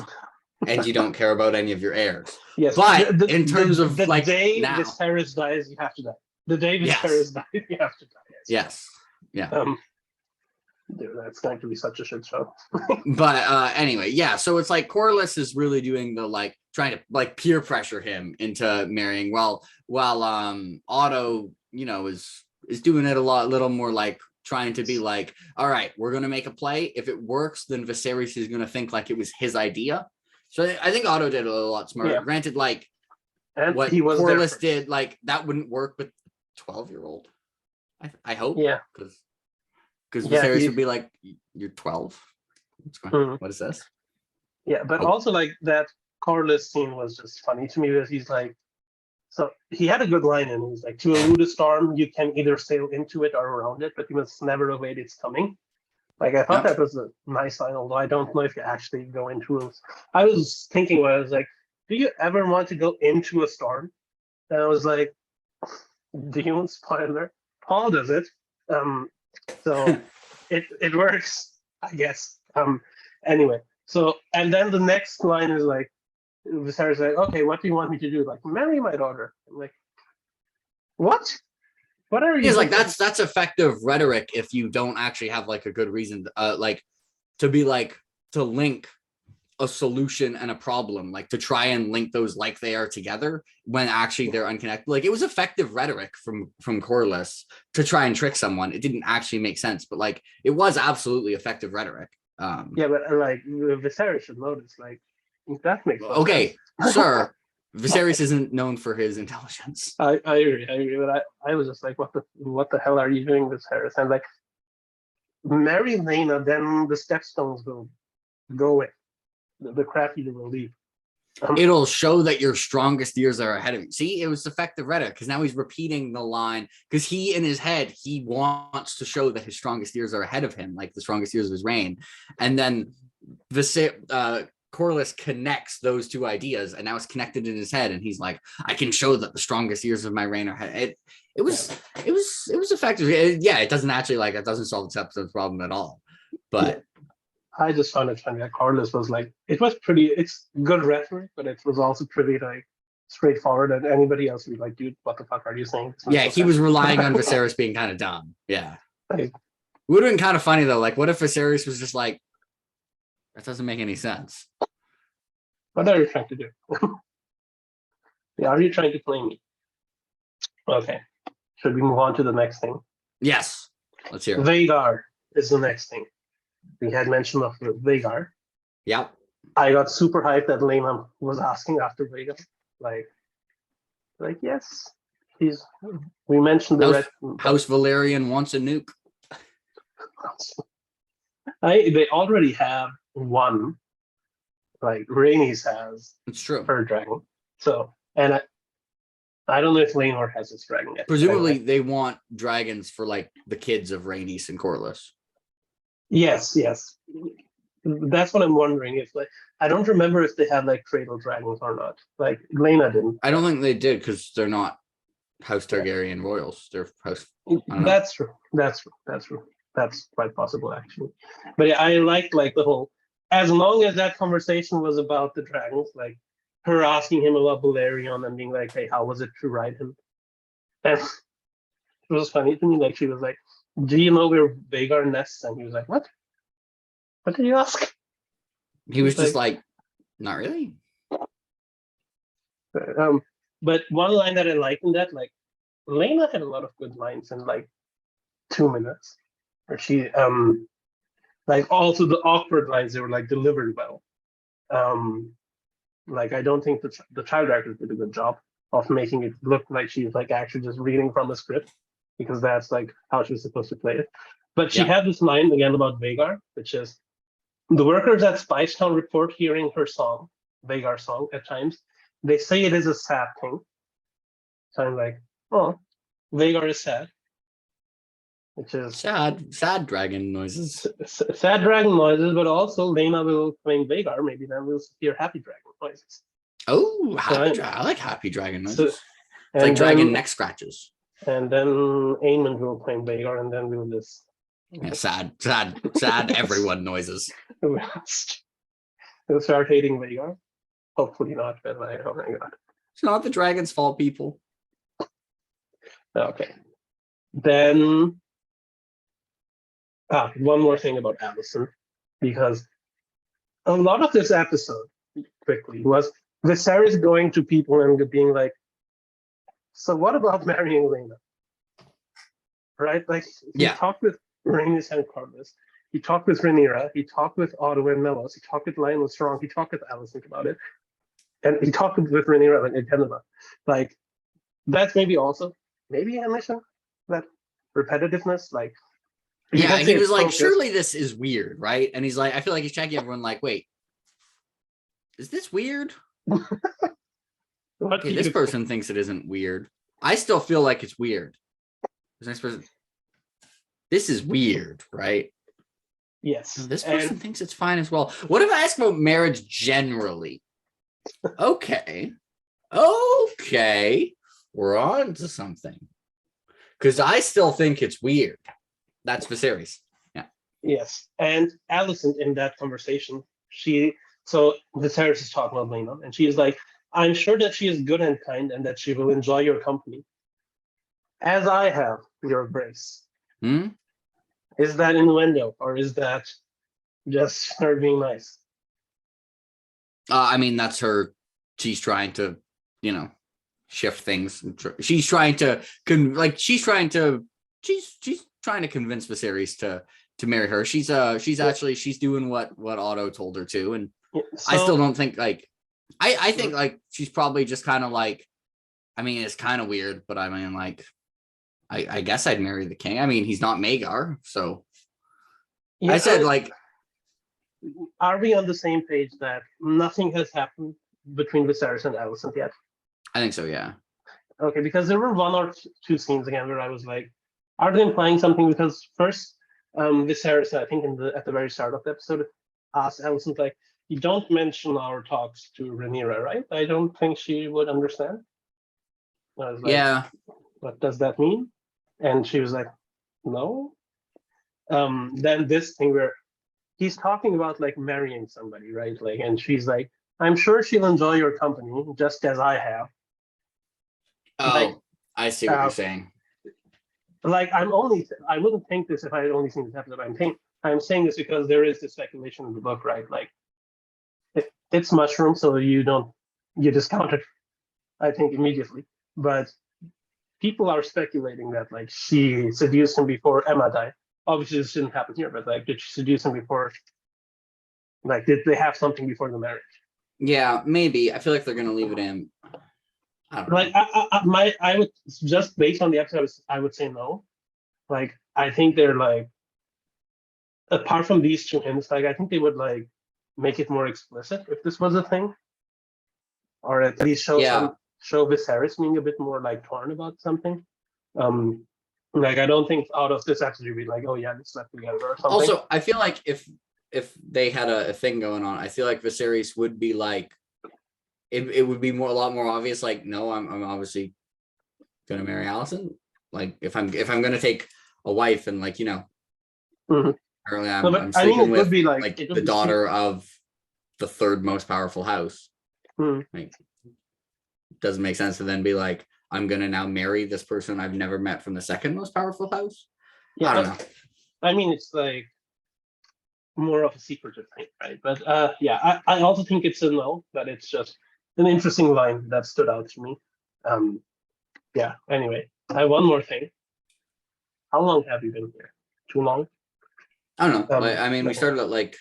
And you don't care about any of your heirs. Yes, but in terms of the like day now, Viserys dies, you have to die. The day Viserys dies, you have to die. Yes. Yeah. Dude, that's going to be such a shit show. But anyway, yeah. So it's like Corlys is really doing the like trying to like peer pressure him into marrying. While Otto, is is doing it a little more like trying to be like, all right, we're gonna make a play. If it works, then Viserys is gonna think like it was his idea. So I think Otto did it a lot smarter. Yeah. Granted, like And what he was there Corlys first. did, like that wouldn't work with 12-year-old. I hope. Yeah. Because Yeah, Viserys would be like, you're 12. What's going on? What is this? Yeah, but also like that Corlys scene was just funny to me because he's like, so he had a good line and he's like, to elude a storm, you can either sail into it or around it, but you must never evade its coming. Like I thought that was a nice line, although I don't know if you actually go into it. I was thinking when I was like, do you ever want to go into a storm? And I was like, do you want spoiler? Paul does it. So it works, I guess. Anyway, so and then the next line is like, Viserys like, okay, what do you want me to do? Like, marry my daughter. I'm like, what? What are you? He's like, that's effective rhetoric if you don't actually have like a good reason, like to be like to link a solution and a problem, like to try and link those like they are together when actually they're unconnected. Like it was effective rhetoric from Corlys to try and trick someone. It didn't actually make sense, but like it was absolutely effective rhetoric. Yeah, but like Viserys should notice, like that makes no okay, sense. Sir. Viserys isn't known for his intelligence. I agree, but I was just like, what the hell are you doing, Viserys? And like, marry Laena, then the stepstones will go away. The crap eater will leave. It'll show that your strongest years are ahead of you. See, it was effective rhetoric because now he's repeating the line because he in his head, he wants to show that his strongest years are ahead of him, like the strongest years of his reign. And then Corlys connects those two ideas and now it's connected in his head. And he's like, I can show that the strongest years of my reign are ahead. It was effective. It doesn't actually it doesn't solve this episode's problem at all. But I just found it funny that Corlys was like, it's good rhetoric, but it was also pretty like straightforward, and anybody else would be like, dude, what the fuck are you saying? He was relying on Viserys being kind of dumb. Yeah. It would have been kind of funny though. Like, what if Viserys was just like, that doesn't make any sense. What are you trying to do? Yeah, are you trying to play me? Okay. Should we move on to the next thing? Yes. Let's hear it. Vhagar is the next thing. We had mention of Vhagar. Yep. I got super hyped that Laena was asking after Vhagar. Like yes, we mentioned the House Valerian wants a nuke. They already have one. Like Rhaenys has. It's true. Her dragon. So, and I don't know if Laenor has his dragon yet. Presumably, they want dragons for like the kids of Rhaenys and Corlys. Yes. That's what I'm wondering. If I don't remember if they had like cradle dragons or not. Like Laena didn't. I don't think they did because they're not House Targaryen royals. They're House. That's true. That's quite possible actually. But yeah, I like the whole. As long as that conversation was about the dragons, like her asking him about Balerion and being like, "Hey, how was it to ride him?" And it was funny to me. Like she was like, "Do you know where Vhagar nests?" And he was like, "What? What did you ask?" He was just like, "Not really." But one line that I liked in that, like, Laena had a lot of good lines in like 2 minutes, where she like also the awkward lines, they were like delivered well. Like I don't think the child actors did a good job of making it look like she's like actually just reading from a script, because that's like how she was supposed to play it. But she had this line again about Vhagar, which is the workers at Spicetown report hearing her song, Vhagar song, at times. They say it is a sad thing. So I'm like, oh, Vhagar is sad. Which is sad dragon noises. Sad dragon noises, but also Laena will claim Vhagar. Maybe then we'll hear happy dragon noises. Oh, I like happy dragon noises. It's like dragon neck scratches. And then Aemond will claim Vhagar, and then we'll just sad everyone noises. We'll start hating Vhagar. Hopefully not, but like, oh my god. It's not the dragon's fault, people. Okay. Then one more thing about Alicent, because a lot of this episode, quickly, was Viserys going to people and being like, so what about marrying Laena? right? Like he Yeah. talked with Rhaenys and Corlys. He talked with Rhaenyra. He talked with Otto and Melos. He talked with Lionel Strong. He talked with Alicent about it, and he talked with Rhaenyra and Geneva. Like that's maybe also maybe a mission, that repetitiveness, like. You Yeah, can and say he was it's like, focused. surely this is weird, right? And he's like, I feel like he's checking everyone like, wait, is this weird? What Okay, do this you person thinks it isn't weird. I still feel like it's weird. This next person, this is weird, right? Yes, This person thinks it's fine as well. What if I ask about marriage generally? Okay. Okay. We're on to something. Because I still think it's weird. That's Viserys. Yeah. yes, and Alicent in that conversation, so Viserys is talking about Lena, and she is like, "I'm sure that she is good and kind, and that she will enjoy your company, as I have your grace." Hmm? Is that innuendo, or is that just her being nice? I mean, that's her. She's trying to, shift things. She's trying to she's trying to convince Viserys to marry her. She's doing what Otto told her to, and I still don't think I think she's probably just kind of like, I mean, it's kind of weird, but I mean, like, I guess I'd marry the king. I mean, he's not Magar, so Yeah, I said like, are we on the same page that nothing has happened between Viserys and Alicent yet? I think so, yeah. Okay, because there were one or two scenes again where I was like, are they implying something? Because first, Viserys, I think at the very start of the episode, asked Alicent like, "You don't mention our talks to Rhaenyra, right? I don't think she would understand." I was like, Yeah. what does that mean? And she was like, no. Then this thing where he's talking about like marrying somebody, right? Like, and she's like, "I'm sure she'll enjoy your company just as I have." Oh, Like, I see what you're saying. like I wouldn't think this if I had only seen this episode. I'm saying this because there is this speculation in the book, right? Like it's mushroom, so you discount it, I think, immediately. But people are speculating that like she seduced him before Emma died. Obviously, this didn't happen here, but like, did she seduce him before? Like, did they have something before the marriage? Yeah, maybe. I feel like they're gonna leave it in. I don't Like, know. I would just based on the episode, I would say no. Like, I think they're like, apart from these two hints, like, I think they would like make it more explicit if this was a thing, or at least show Viserys being a bit more like torn about something. Um, like I don't think out of this episode you'd be like, oh yeah, they slept together or something. Also, I feel like if they had a thing going on, I feel like Viserys would be like, it would be a lot more obvious. Like, no, I'm obviously gonna marry Alicent. Like, if I'm gonna take a wife, and like, Mhm. apparently No, but I'm I mean, sleeping it with would be like the daughter of the third most powerful house. Mhm. Like, doesn't make sense to then be like, I'm gonna now marry this person I've never met from the second most powerful house. Yeah, I don't know. I mean, it's like more of a secretive thing, right? But yeah, I also think it's a no, but it's just an interesting line that stood out to me. Yeah. Anyway, I have one more thing. How long have you been here? Too long? I don't know. I mean, we okay. started at like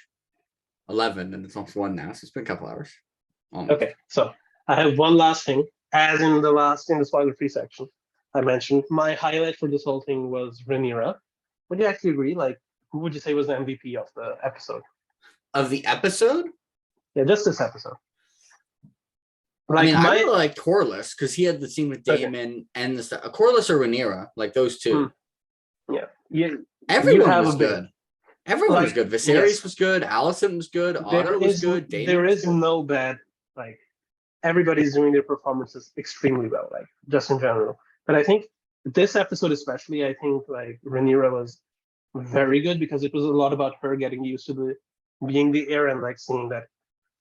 11, and it's almost 1 now, so it's been a couple hours. Almost. Okay, so I have one last thing. As in the spoiler-free section, I mentioned my highlight for this whole thing was Rhaenyra. Would you actually agree? Like, who would you say was the MVP of the episode? Of the episode? Yeah, just this episode. I mean, Like I really like Corlys because he had the scene with Okay. Daemon and the stuff. Corlys or Rhaenyra, like those two. Yeah, you Everyone have was a bit. good. Everyone was Like, good. Viserys yes. was good. Alicent was good. There Otto was is good. Daemon there was is good. no bad, like everybody's doing their performances extremely well, like just in general. But I think this episode especially, I think like Rhaenyra was very good because it was a lot about her getting used to being the heir and like seeing that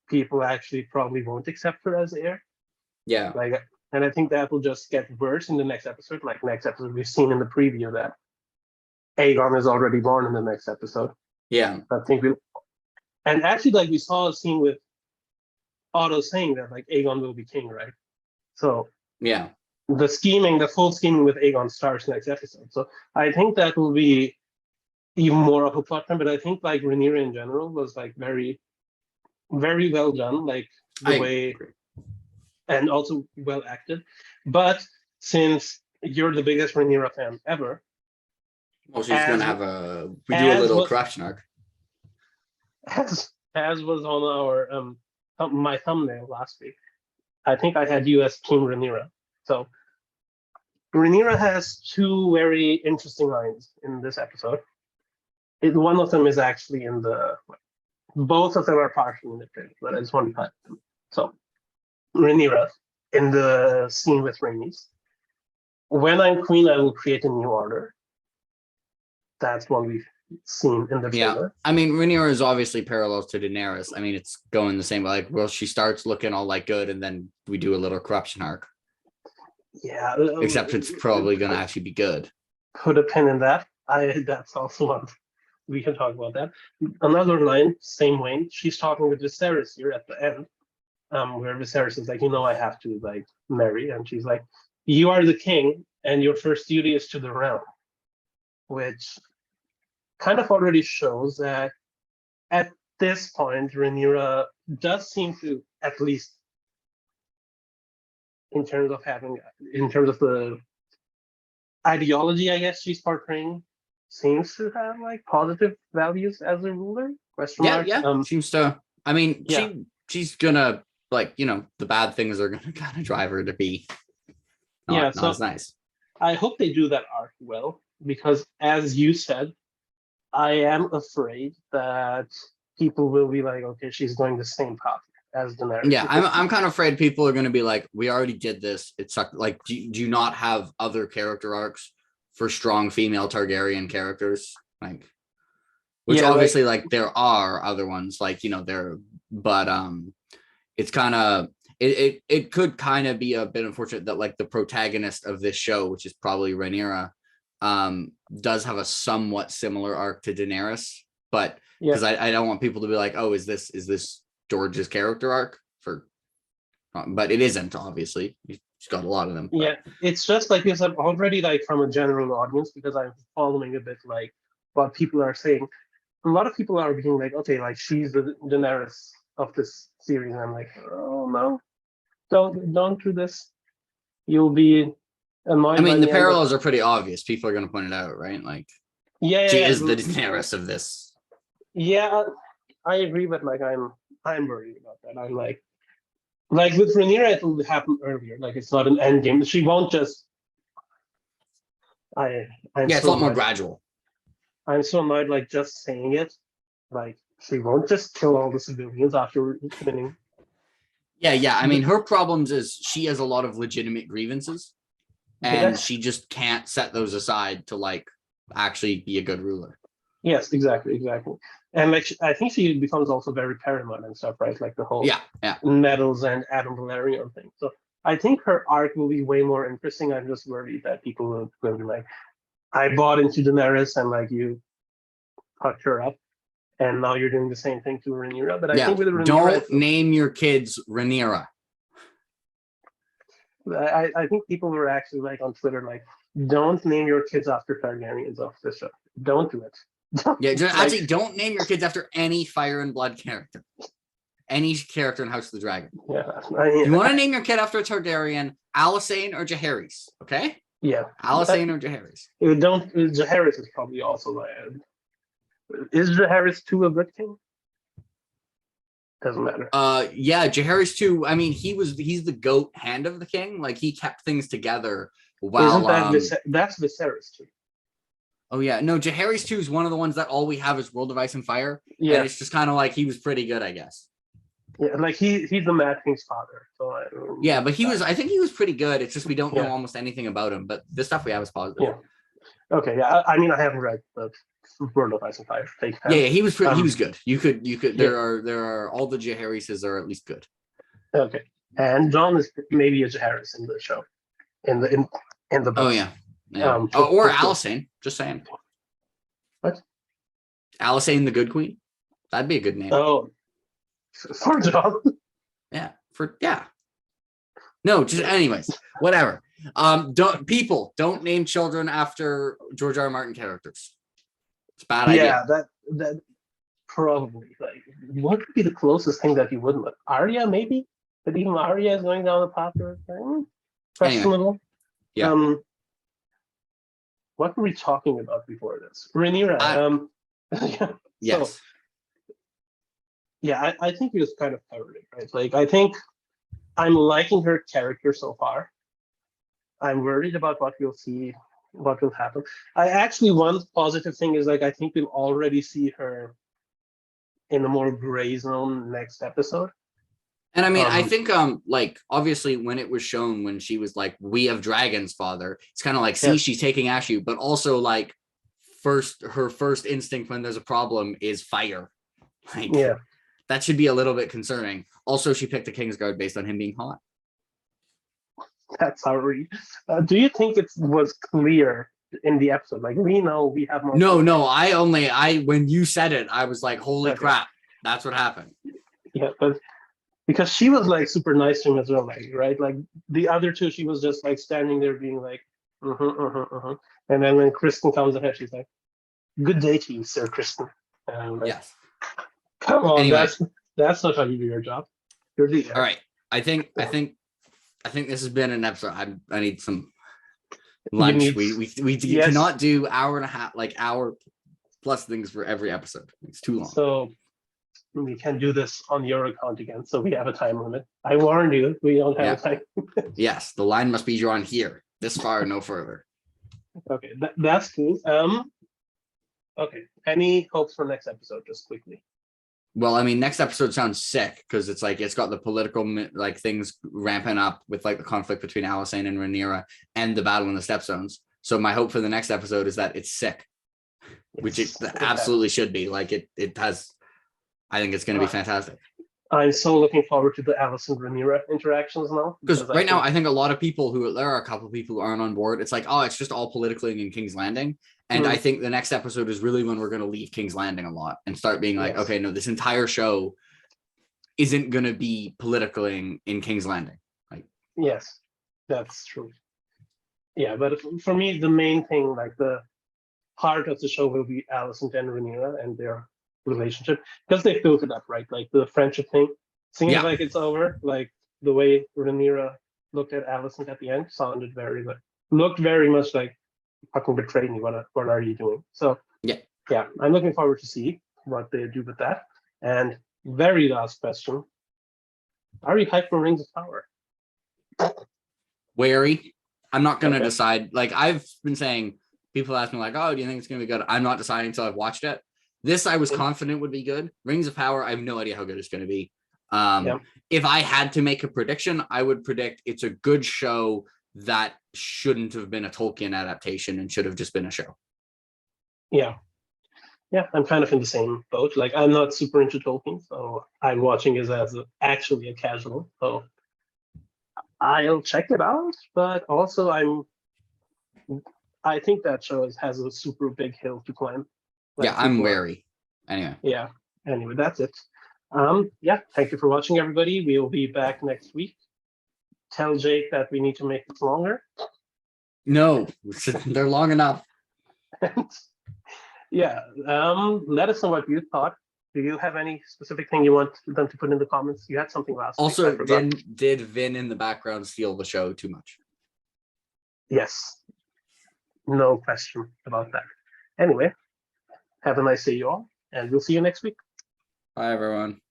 people actually probably won't accept her as heir. Yeah. Like, and I think that will just get worse in the next episode. Like next episode, we've seen in the preview that Aegon is already born in the next episode. Yeah. I think and actually like we saw a scene with Otto saying that like Aegon will be king, right? So Yeah. the full scheming with Aegon starts next episode. So I think that will be even more of a plot point. But I think like Rhaenyra in general was like very, very well done, like the I way, agree. and also well acted. But since you're the biggest Rhaenyra fan ever, Well, she's gonna have we do a as little what corruption arc. as was on our my thumbnail last week, I think I had you as Team Rhaenyra. So Rhaenyra has two very interesting lines in this episode. One of them is actually in both of them are partially in the trailer, but I just want to highlight them. So Rhaenyra in the scene with Rhaenys. When I'm queen, I will create a new order. That's one we've seen in the trailer. I mean, Rhaenyra is obviously parallels to Daenerys. I mean, it's going the same way. Like, well, she starts looking all like good, and then we do a little corruption arc. Yeah. Except it's probably going to actually be good. Put a pin in that. That's also one. We can talk about that. Another line, same way. She's talking with Viserys here at the end, where Viserys is like, I have to like marry, and she's like, you are the king, and your first duty is to the realm, which kind of already shows that at this point, Rhaenyra does seem to, at least in terms of the ideology, I guess she's portraying, seems to have like positive values as a ruler. Yeah. Seems to. I mean, she's gonna like the bad things are gonna kind of drive her to be not as nice. I hope they do that arc well, because as you said, I am afraid that people will be like, okay, she's going the same path as Daenerys. Yeah, I'm kind of afraid people are going to be like, we already did this. It sucked. Like, do you not have other character arcs for strong female Targaryen characters? Like, which obviously like there are other ones like, but it's kind of, it could kind of be a bit unfortunate that like the protagonist of this show, which is probably Rhaenyra, does have a somewhat similar arc to Daenerys, but because I don't want people to be like, oh, is this George's character arc but it isn't, obviously. He's got a lot of them. Yeah, it's just like this. I'm already like from a general audience, because I'm following a bit like what people are saying. A lot of people are being like, okay, like she's the Daenerys of this series. And I'm like, oh no, don't do this. You'll be annoyed. I mean, the parallels are pretty obvious. People are going to point it out, right? Like, she is the Daenerys of this. Yeah, I agree, but like I'm worried about that. I'm like with Rhaenyra, it will happen earlier. Like it's not an end game. She won't just. It's a lot more gradual. I'm so annoyed, like just saying it. Like she won't just kill all the civilians after winning. Yeah. I mean, her problems is she has a lot of legitimate grievances, and she just can't set those aside to like actually be a good ruler. Yes, exactly. And like I think she becomes also very paranoid and stuff, right? Like the whole Nettles and Adam Valerian thing. So I think her arc will be way more interesting. I'm just worried that people will be like, I bought into Daenerys and like you fucked her up, and now you're doing the same thing to Rhaenyra. But I think with Rhaenyra, don't name your kids Rhaenyra. I think people were actually like on Twitter like, don't name your kids after Targaryens off this show. Don't do it. Actually, don't name your kids after any Fire and Blood character. Any character in House of the Dragon. Yeah. You want to name your kid after a Targaryen, Alysanne or Jaehaerys, okay? Yeah. Alysanne or Jaehaerys. Jaehaerys is probably also like. Is Jaehaerys 2 a good king? Doesn't matter. Jaehaerys 2, I mean, he's the goat hand of the king. Like, he kept things together while... That's Viserys 2. Oh, yeah. No, Jaehaerys 2 is one of the ones that all we have is World of Ice and Fire. Yeah. And it's just kind of like he was pretty good, I guess. Yeah, like he's the Mad King's father. So but I think he was pretty good. It's just we don't know almost anything about him. But the stuff we have is positive. Yeah. Okay, yeah. I mean, I haven't read the World of Ice and Fire. He was he was good. You could there are all the Jaehaeryses are at least good. Okay. And Jon is maybe a Jaehaerys in the show. In the book. Oh yeah. Or Alysanne, just saying. What? Alysanne the Good Queen. That'd be a good name. Oh, for Jon. No, just anyways, whatever. Don't name children after George R. R. Martin characters. It's a bad idea. That probably, like, what would be the closest thing that you wouldn't let? Arya, maybe? But even Arya is going down the path of questionable. Yeah. What were we talking about before this? Rhaenyra. Yeah. Yes. So, yeah, I think we just kind of covered it, right? Like, I think I'm liking her character so far. I'm worried about what we'll see, what will happen. One positive thing is, like, I think we'll already see her in a more gray zone next episode. And I mean, I think like obviously when it was shown when she was like, "We have dragons, father," it's kind of like, see, she's taking after you, but also like her first instinct when there's a problem is fire. Like, that should be a little bit concerning. Also, she picked a Kingsguard based on him being hot. That's how we. Do you think it was clear in the episode? Like, we know we have more. No. I when you said it, I was like, holy crap, that's what happened. Yeah, but because she was like super nice to him as well, like, right? Like the other two, she was just like standing there being like, and then when Kristen comes ahead, she's like, "Good day to you, Sir Kristen." Like, yes. Come on, anyway, that's not how you do your job. You're the all right. I think this has been an episode. I need some lunch. We cannot do hour and a half, like hour plus things for every episode. It's too long. So we can do this on your account again. So we have a time limit. I warned you, we don't have a time. Yes, the line must be drawn here. This far, no further. Okay, that's cool. Okay. Any hopes for next episode, just quickly? Well, I mean, next episode sounds sick because it's like it's got the political like things ramping up with like the conflict between Alysanne and Rhaenyra and the battle in the Stepstones. So my hope for the next episode is that it's sick, which it absolutely should be. Like it has. I think it's going to be fantastic. I'm so looking forward to the Alysanne Rhaenyra interactions now. Because right now, I think a lot of people there are a couple of people who aren't on board. It's like, oh, it's just all politically in King's Landing. And I think the next episode is really when we're going to leave King's Landing a lot and start being like, okay, no, this entire show isn't going to be politically in King's Landing. Like, yes, that's true. Yeah, but for me, the main thing, like the heart of the show will be Alysanne and Rhaenyra and their relationship, because they built it up, right? Like the friendship thing seems like it's over. Like the way Rhaenyra looked at Alysanne at the end sounded looked very much like, fucking betrayed me. What are you doing? So yeah, I'm looking forward to see what they do with that. And very last question: are you hyped for Rings of Power? Wary. I'm not gonna decide. Like I've been saying, people ask me like, "Oh, do you think it's gonna be good?" I'm not deciding until I've watched it. This I was confident would be good. Rings of Power, I have no idea how good it's gonna be. If I had to make a prediction, I would predict it's a good show that shouldn't have been a Tolkien adaptation and should have just been a show. Yeah, I'm kind of in the same boat. Like, I'm not super into Tolkien, so I'm watching it as actually a casual. So I'll check it out, but also I think that show has a super big hill to climb. Like, I'm wary. Anyway. Yeah. Anyway, that's it. Thank you for watching, everybody. We will be back next week. Tell Jake that we need to make it longer. No, they're long enough. Let us know what you thought. Do you have any specific thing you want them to put in the comments? You had something last week. Did Vin in the background steal the show too much? Yes. No question about that. Anyway, have a nice day, you all, and we'll see you next week. Bye, everyone.